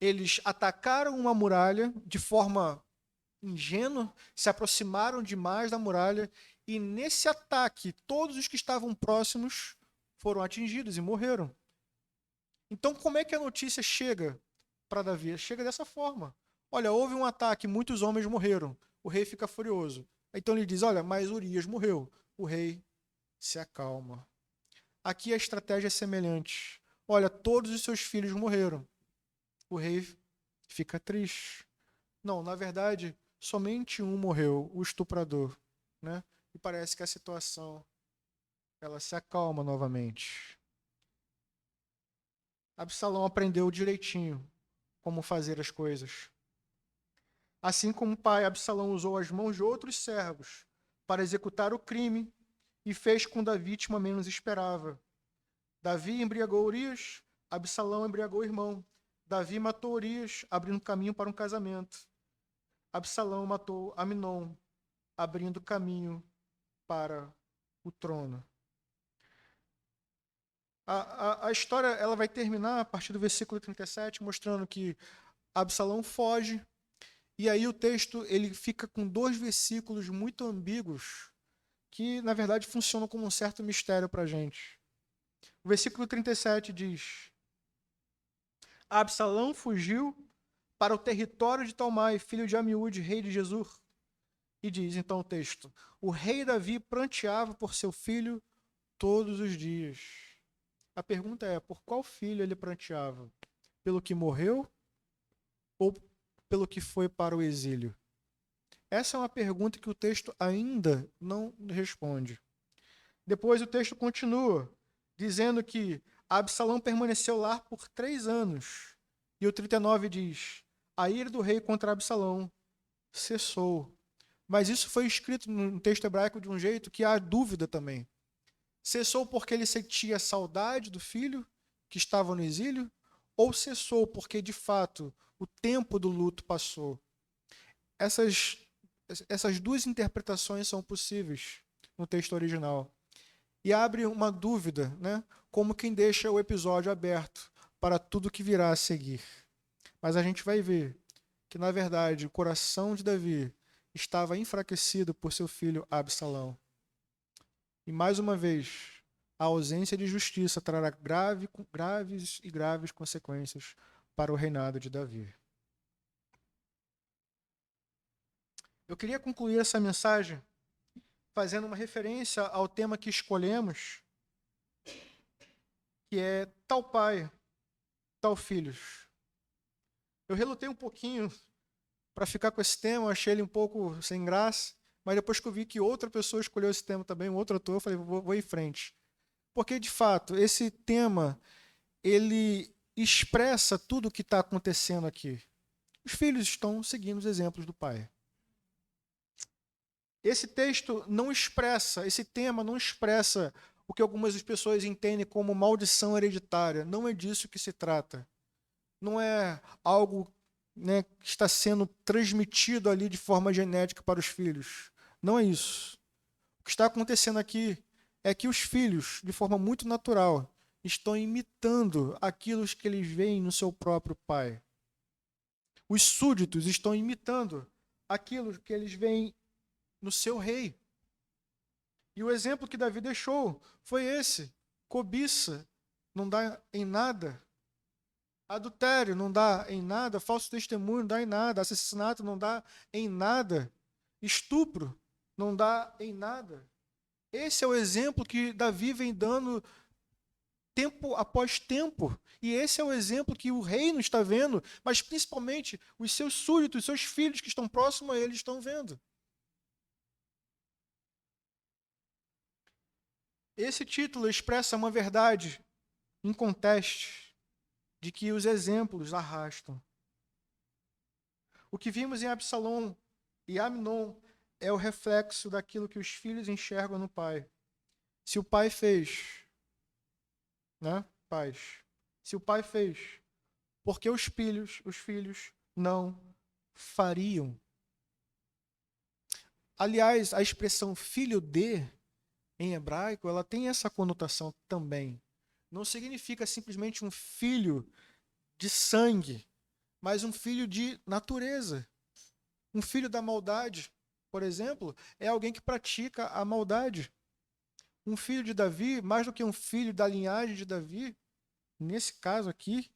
Eles atacaram uma muralha de forma ingênua, se aproximaram demais da muralha, e nesse ataque, todos os que estavam próximos foram atingidos e morreram. Então, como é que a notícia chega para Davi? Chega dessa forma. Olha, houve um ataque, muitos homens morreram. O rei fica furioso. Então ele diz, olha, mas Urias morreu. O rei se acalma. Aqui a estratégia é semelhante. Olha, todos os seus filhos morreram. O rei fica triste. Não, na verdade, somente um morreu, o estuprador. Né? E parece que a situação ela se acalma novamente. Absalão aprendeu direitinho como fazer as coisas. Assim como o pai, Absalão usou as mãos de outros servos para executar o crime e fez quando a vítima menos esperava. Davi embriagou Urias, Absalão embriagou o irmão. Davi matou Urias, abrindo caminho para um casamento. Absalão matou Aminon, abrindo caminho para o trono. A história ela vai terminar a partir do versículo 37, mostrando que Absalão foge. E aí o texto ele fica com 2 versículos muito ambíguos, que na verdade funcionam como um certo mistério para a gente. O versículo 37 diz: Absalão fugiu para o território de Talmai, filho de Amiúde, rei de Gesur. E diz então o texto: o rei Davi pranteava por seu filho todos os dias. A pergunta é, por qual filho ele pranteava? Pelo que morreu ou pelo que foi para o exílio? Essa é uma pergunta que o texto ainda não responde. Depois o texto continua, dizendo que Absalão permaneceu lá por 3 anos. E o 39 diz, a ira do rei contra Absalão cessou. Mas isso foi escrito no texto hebraico de um jeito que há dúvida também. Cessou porque ele sentia saudade do filho que estava no exílio? Ou cessou porque, de fato, o tempo do luto passou? Essas 2 interpretações são possíveis no texto original. E abre uma dúvida, né? Como quem deixa o episódio aberto para tudo que virá a seguir. Mas a gente vai ver que, na verdade, o coração de Davi estava enfraquecido por seu filho Absalão. E, mais uma vez, a ausência de justiça trará graves consequências para o reinado de Davi. Eu queria concluir essa mensagem fazendo uma referência ao tema que escolhemos, que é tal pai, tal filhos. Eu relutei um pouquinho para ficar com esse tema, eu achei ele um pouco sem graça, mas depois que eu vi que outra pessoa escolheu esse tema também, um outro autor, eu falei, vou em frente. Porque, de fato, esse tema, ele expressa tudo o que está acontecendo aqui. Os filhos estão seguindo os exemplos do pai. Esse texto não expressa, esse tema não expressa o que algumas pessoas entendem como maldição hereditária. Não é disso que se trata. Não é algo, né, que está sendo transmitido ali de forma genética para os filhos. Não é isso. O que está acontecendo aqui é que os filhos, de forma muito natural, estão imitando aquilo que eles veem no seu próprio pai. Os súditos estão imitando aquilo que eles veem no seu rei. E o exemplo que Davi deixou foi esse: cobiça não dá em nada, adultério não dá em nada, falso testemunho não dá em nada, assassinato não dá em nada, estupro não dá em nada. Esse é o exemplo que Davi vem dando tempo após tempo. E esse é o exemplo que o reino está vendo, mas principalmente os seus súditos, os seus filhos que estão próximos a ele estão vendo. Esse título expressa uma verdade inconteste de que os exemplos arrastam. O que vimos em Absalão e Amnon é o reflexo daquilo que os filhos enxergam no pai. Se o pai fez, né, pais? Se o pai fez, por que os filhos não fariam? Aliás, a expressão filho de, em hebraico, ela tem essa conotação também. Não significa simplesmente um filho de sangue, mas um filho de natureza. Um filho da maldade, por exemplo, é alguém que pratica a maldade. Um filho de Davi, mais do que um filho da linhagem de Davi, nesse caso aqui,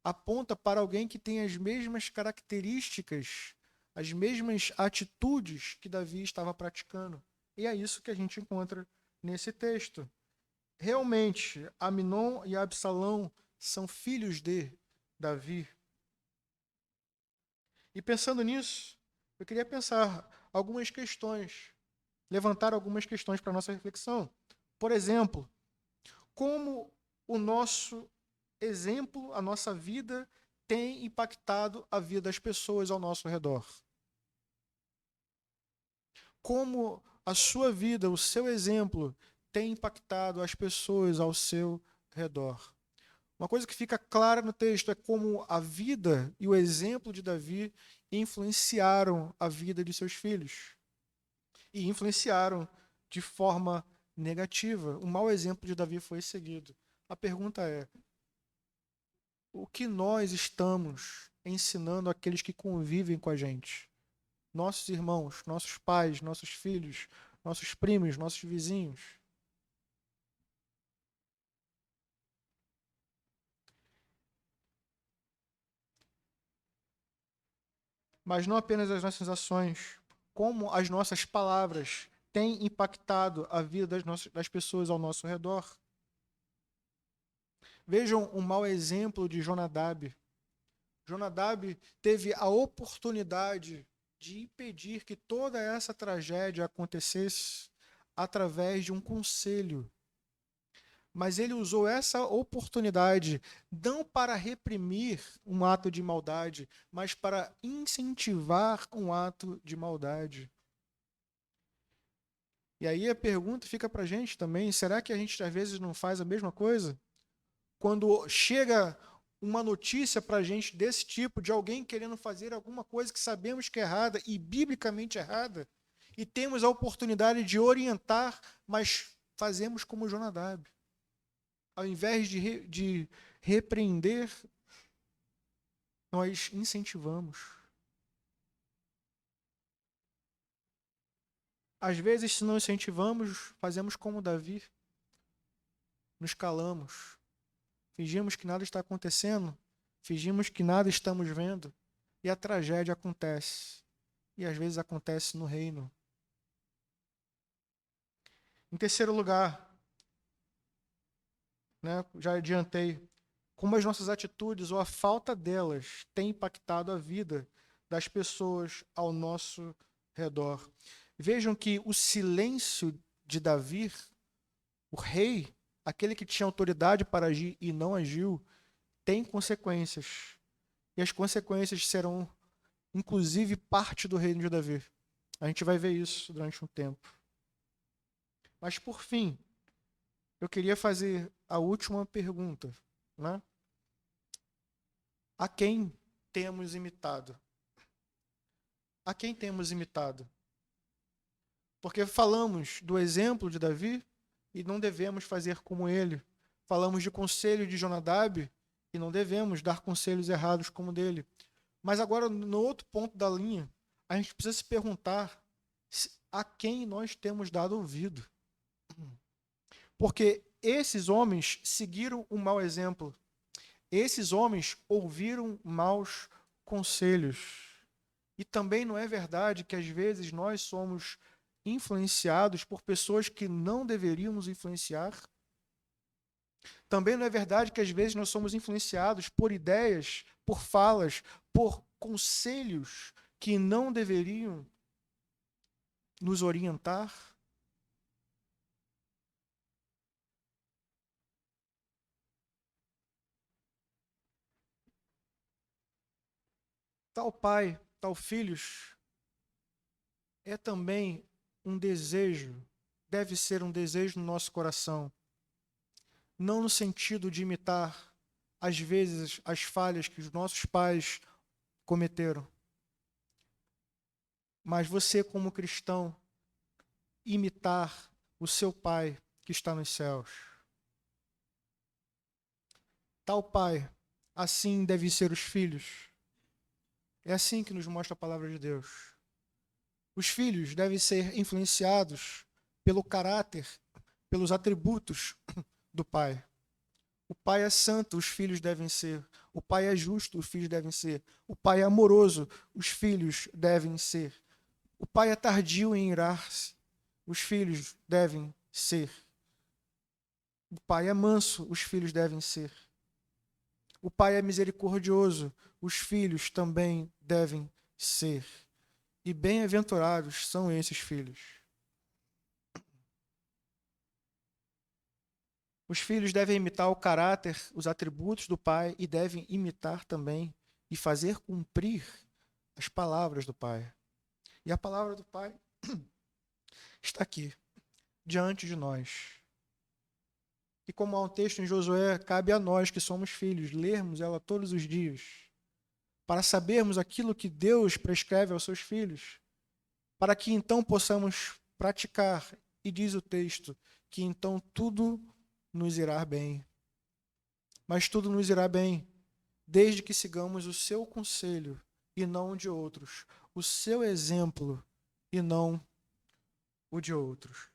aponta para alguém que tem as mesmas características, as mesmas atitudes que Davi estava praticando. E é isso que a gente encontra nesse texto. Realmente, Amnon e Absalão são filhos de Davi. E pensando nisso, eu queria pensar algumas questões, levantar algumas questões para a nossa reflexão. Por exemplo, como o nosso exemplo, a nossa vida, tem impactado a vida das pessoas ao nosso redor? Como a sua vida, o seu exemplo, tem impactado as pessoas ao seu redor? Uma coisa que fica clara no texto é como a vida e o exemplo de Davi influenciaram a vida de seus filhos. E influenciaram de forma negativa. O mau exemplo de Davi foi seguido. A pergunta é: o que nós estamos ensinando àqueles que convivem com a gente? Nossos irmãos, nossos pais, nossos filhos, nossos primos, nossos vizinhos. Mas não apenas as nossas ações, como as nossas palavras têm impactado a vida das pessoas ao nosso redor. Vejam um mau exemplo de Jonadab. Jonadab teve a oportunidade de impedir que toda essa tragédia acontecesse através de um conselho. Mas ele usou essa oportunidade não para reprimir um ato de maldade, mas para incentivar um ato de maldade. E aí a pergunta fica para a gente também: será que a gente às vezes não faz a mesma coisa? Quando chega uma notícia para a gente desse tipo, de alguém querendo fazer alguma coisa que sabemos que é errada e biblicamente errada, e temos a oportunidade de orientar, mas fazemos como Jonadab. Ao invés de repreender, nós incentivamos. Às vezes, se não incentivamos, fazemos como Davi. Nos calamos. Fingimos que nada está acontecendo. Fingimos que nada estamos vendo. E a tragédia acontece. E às vezes acontece no reino. Em terceiro lugar, né, já adiantei, como as nossas atitudes ou a falta delas tem impactado a vida das pessoas ao nosso redor. Vejam que o silêncio de Davi, o rei, aquele que tinha autoridade para agir e não agiu, tem consequências. E as consequências serão, inclusive, parte do reino de Davi. A gente vai ver isso durante um tempo. Mas, por fim, eu queria fazer a última pergunta, né? A quem temos imitado? A quem temos imitado? Porque falamos do exemplo de Davi e não devemos fazer como ele. Falamos de conselho de Jonadab e não devemos dar conselhos errados como dele. Mas agora, no outro ponto da linha, a gente precisa se perguntar a quem nós temos dado ouvido. Porque esses homens seguiram um mau exemplo. Esses homens ouviram maus conselhos. E também não é verdade que às vezes nós somos influenciados por pessoas que não deveriam nos influenciar? Também não é verdade que às vezes nós somos influenciados por ideias, por falas, por conselhos que não deveriam nos orientar? Tal pai, tal filhos, é também um desejo, deve ser um desejo no nosso coração. Não no sentido de imitar, às vezes, as falhas que os nossos pais cometeram. Mas você, como cristão, imitar o seu pai que está nos céus. Tal pai, assim devem ser os filhos. É assim que nos mostra a palavra de Deus. Os filhos devem ser influenciados pelo caráter, pelos atributos do pai. O pai é santo, os filhos devem ser. O pai é justo, os filhos devem ser. O pai é amoroso, os filhos devem ser. O pai é tardio em irar-se, os filhos devem ser. O pai é manso, os filhos devem ser. O pai é misericordioso, os filhos também devem ser. E bem-aventurados são esses filhos. Os filhos devem imitar o caráter, os atributos do pai e devem imitar também e fazer cumprir as palavras do pai. E a palavra do pai está aqui, diante de nós. E como há um texto em Josué, cabe a nós que somos filhos lermos ela todos os dias, para sabermos aquilo que Deus prescreve aos seus filhos, para que então possamos praticar. E diz o texto que então tudo nos irá bem. Mas tudo nos irá bem, desde que sigamos o seu conselho e não o de outros, o seu exemplo e não o de outros.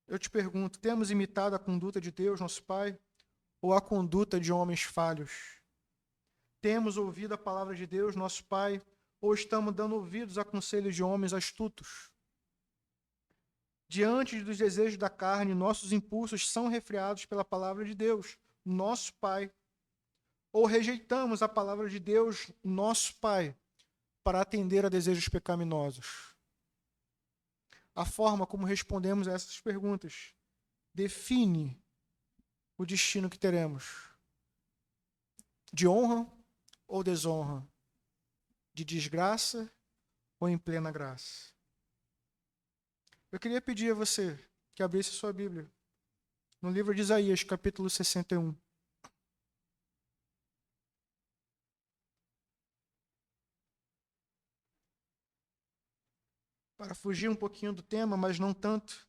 Eu te pergunto, temos imitado a conduta de Deus, nosso Pai, ou a conduta de homens falhos? Temos ouvido a palavra de Deus, nosso Pai, ou estamos dando ouvidos a conselhos de homens astutos? Diante dos desejos da carne, nossos impulsos são refreados pela palavra de Deus, nosso Pai. Ou rejeitamos a palavra de Deus, nosso Pai, para atender a desejos pecaminosos? A forma como respondemos a essas perguntas define o destino que teremos. De honra ou desonra? De desgraça ou em plena graça? Eu queria pedir a você que abrisse sua Bíblia no livro de Isaías, capítulo 61. Para fugir um pouquinho do tema, mas não tanto.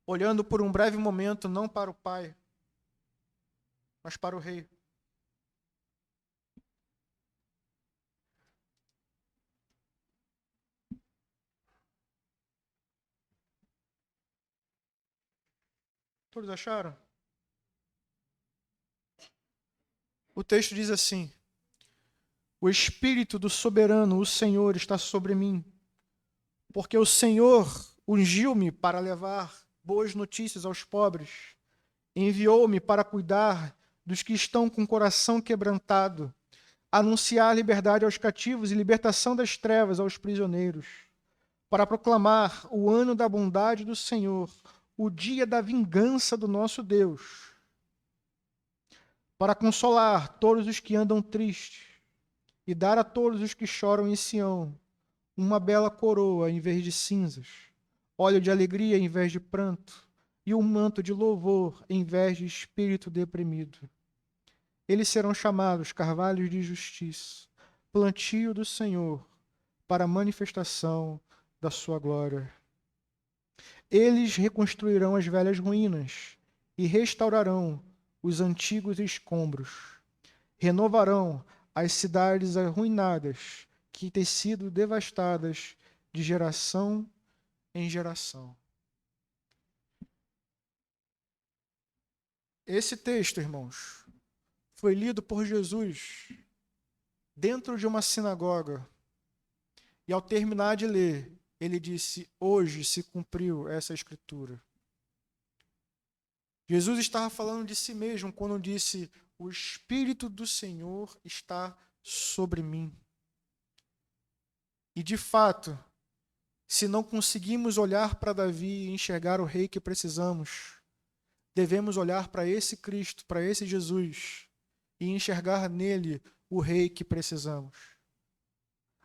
Olhando por um breve momento, não para o Pai, mas para o Rei. Todos acharam? O texto diz assim: o Espírito do Soberano, o Senhor, está sobre mim, porque o Senhor ungiu-me para levar boas notícias aos pobres, enviou-me para cuidar dos que estão com o coração quebrantado, anunciar liberdade aos cativos e libertação das trevas aos prisioneiros, para proclamar o ano da bondade do Senhor, o dia da vingança do nosso Deus, para consolar todos os que andam tristes e dar a todos os que choram em Sião uma bela coroa em vez de cinzas, óleo de alegria em vez de pranto e um manto de louvor em vez de espírito deprimido. Eles serão chamados carvalhos de justiça, plantio do Senhor, para a manifestação da sua glória. Eles reconstruirão as velhas ruínas e restaurarão os antigos escombros. Renovarão as cidades arruinadas que têm sido devastadas de geração em geração. Esse texto, irmãos, foi lido por Jesus dentro de uma sinagoga. E ao terminar de ler, ele disse: hoje se cumpriu essa escritura. Jesus estava falando de si mesmo quando disse: o Espírito do Senhor está sobre mim. E de fato, se não conseguimos olhar para Davi e enxergar o rei que precisamos, devemos olhar para esse Cristo, para esse Jesus, e enxergar nele o rei que precisamos.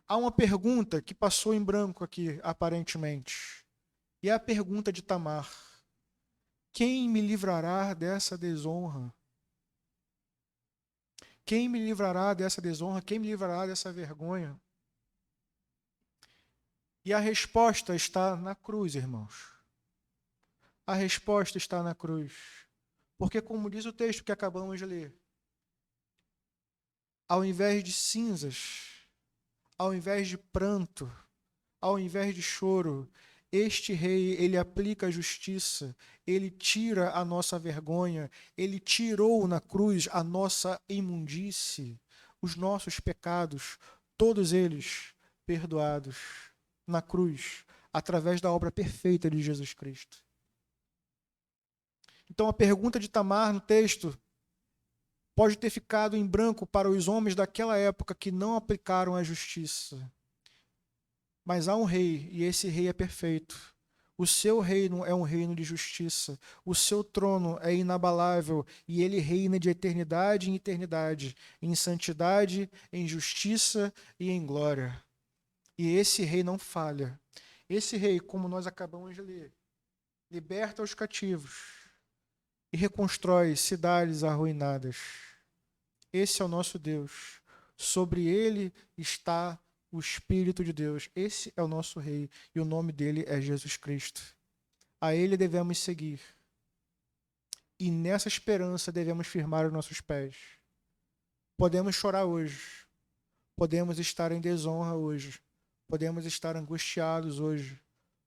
Há uma pergunta que passou em branco aqui, aparentemente. E é a pergunta de Tamar: quem me livrará dessa desonra? Quem me livrará dessa desonra? Quem me livrará dessa vergonha? E a resposta está na cruz, irmãos. A resposta está na cruz. Porque, como diz o texto que acabamos de ler, ao invés de cinzas, ao invés de pranto, ao invés de choro, este rei, ele aplica a justiça, ele tira a nossa vergonha, ele tirou na cruz a nossa imundície, os nossos pecados, todos eles perdoados na cruz, através da obra perfeita de Jesus Cristo. Então a pergunta de Tamar no texto pode ter ficado em branco para os homens daquela época que não aplicaram a justiça. Mas há um rei, e esse rei é perfeito. O seu reino é um reino de justiça. O seu trono é inabalável, e ele reina de eternidade em eternidade, em santidade, em justiça e em glória. E esse rei não falha. Esse rei, como nós acabamos de ler, liberta os cativos e reconstrói cidades arruinadas. Esse é o nosso Deus. Sobre ele está o Espírito de Deus. Esse é o nosso Rei e o nome dele é Jesus Cristo. A ele devemos seguir. E nessa esperança devemos firmar os nossos pés. Podemos chorar hoje. Podemos estar em desonra hoje. Podemos estar angustiados hoje.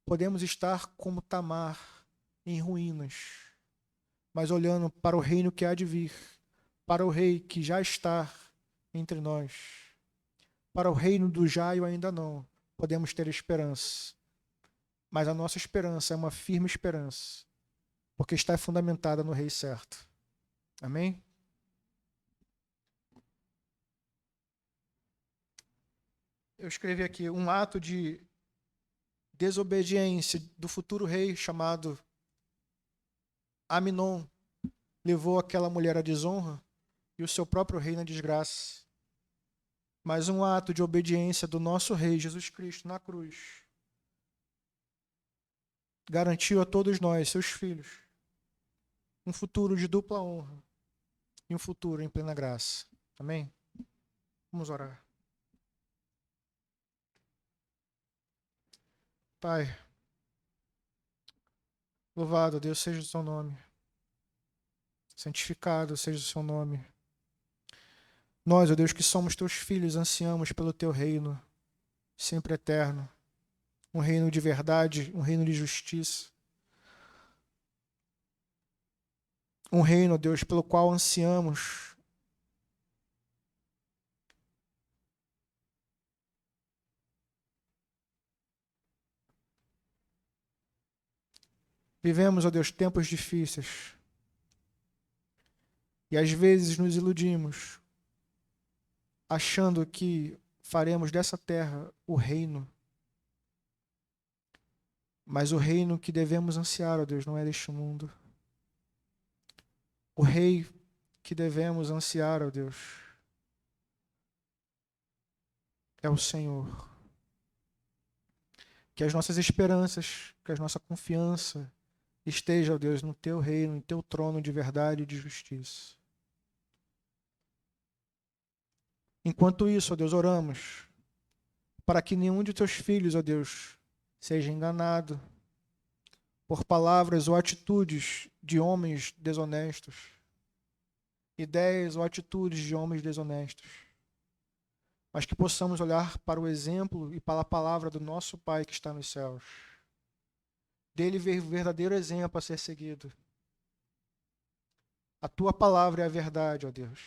Podemos estar como Tamar, em ruínas. Mas olhando para o reino que há de vir, para o rei que já está entre nós, para o reino do já e o ainda não, podemos ter esperança. Mas a nossa esperança é uma firme esperança, porque está fundamentada no rei certo. Amém? Eu escrevi aqui um ato de desobediência do futuro rei chamado Aminon levou aquela mulher à desonra e o seu próprio rei na desgraça. Mas um ato de obediência do nosso rei Jesus Cristo na cruz garantiu a todos nós, seus filhos, um futuro de dupla honra e um futuro em plena graça. Amém? Vamos orar. Pai, louvado Deus seja o seu nome. Santificado seja o seu nome. Nós, ó Deus, que somos teus filhos, ansiamos pelo teu reino, sempre eterno. Um reino de verdade, um reino de justiça. Um reino, ó Deus, pelo qual ansiamos. Vivemos, ó Deus, tempos difíceis. E às vezes nos iludimos, achando que faremos dessa terra o reino. Mas o reino que devemos ansiar, ó Deus, não é deste mundo. O rei que devemos ansiar, ó Deus, é o Senhor. Que as nossas esperanças, que a nossa confiança esteja, ó Deus, no teu reino, no teu trono de verdade e de justiça. Enquanto isso, ó Deus, oramos para que nenhum de teus filhos, ó Deus, seja enganado por palavras ou atitudes de homens desonestos, ideias ou atitudes de homens desonestos, mas que possamos olhar para o exemplo e para a palavra do nosso Pai que está nos céus. Dele ver o verdadeiro exemplo a ser seguido. A tua palavra é a verdade, ó Deus,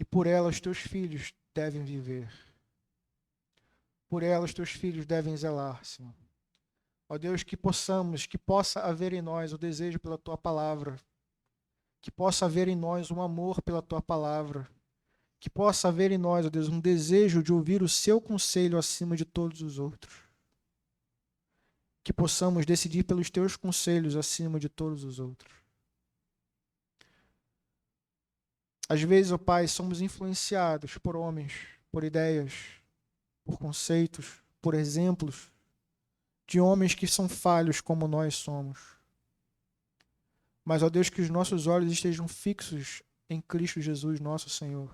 e por ela os teus filhos devem viver. Por ela os teus filhos devem zelar, Senhor. Ó Deus, que possa haver em nós o desejo pela tua palavra, que possa haver em nós um amor pela tua palavra, que possa haver em nós, ó Deus, um desejo de ouvir o seu conselho acima de todos os outros. Que possamos decidir pelos teus conselhos acima de todos os outros. Às vezes, ó Pai, somos influenciados por homens, por ideias, por conceitos, por exemplos de homens que são falhos como nós somos. Mas, ó Deus, que os nossos olhos estejam fixos em Cristo Jesus, nosso Senhor.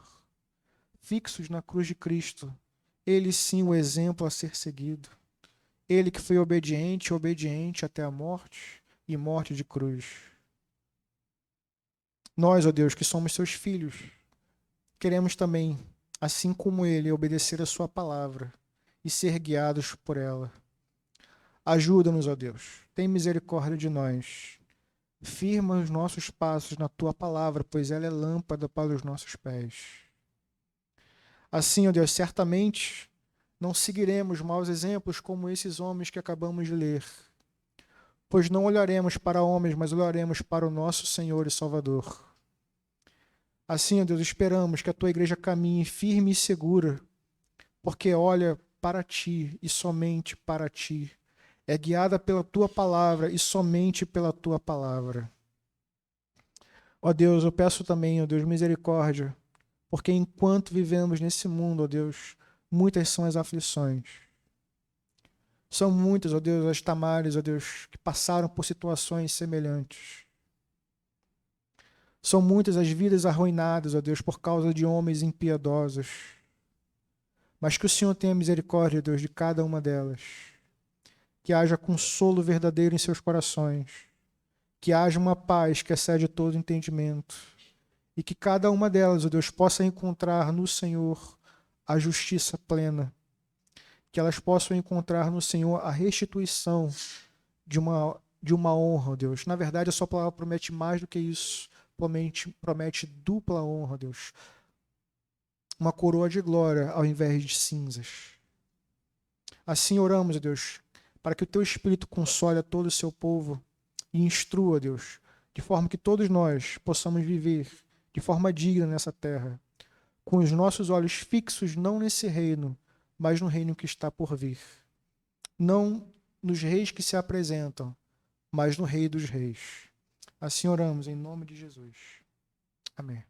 Fixos na cruz de Cristo. Ele sim o exemplo a ser seguido. Ele que foi obediente até a morte e morte de cruz. Nós, ó Deus, que somos seus filhos, queremos também, assim como ele, obedecer a sua palavra e ser guiados por ela. Ajuda-nos, ó Deus. Tem misericórdia de nós. Firma os nossos passos na tua palavra, pois ela é lâmpada para os nossos pés. Assim, ó Deus, certamente não seguiremos maus exemplos como esses homens que acabamos de ler, pois não olharemos para homens, mas olharemos para o nosso Senhor e Salvador. Assim, ó Deus, esperamos que a tua igreja caminhe firme e segura, porque olha para ti e somente para ti. É guiada pela tua palavra e somente pela tua palavra. Ó Deus, eu peço também, ó Deus, misericórdia, porque enquanto vivemos nesse mundo, ó Deus, muitas são as aflições. São muitas, ó Deus, as Tamares, ó Deus, que passaram por situações semelhantes. São muitas as vidas arruinadas, ó Deus, por causa de homens impiedosos. Mas que o Senhor tenha misericórdia, Deus, de cada uma delas. Que haja consolo verdadeiro em seus corações. Que haja uma paz que excede todo entendimento. E que cada uma delas, ó Deus, possa encontrar no Senhor a justiça plena. Que elas possam encontrar no Senhor a restituição de uma honra, ó Deus. Na verdade, a sua palavra promete mais do que isso. Promete dupla honra, Deus. Uma coroa de glória ao invés de cinzas. Assim oramos, Deus, para que o teu Espírito console a todo o seu povo e instrua, Deus, de forma que todos nós possamos viver de forma digna nessa terra, com os nossos olhos fixos não nesse reino, mas no reino que está por vir. Não nos reis que se apresentam, mas no Rei dos Reis. Assim oramos em nome de Jesus. Amém.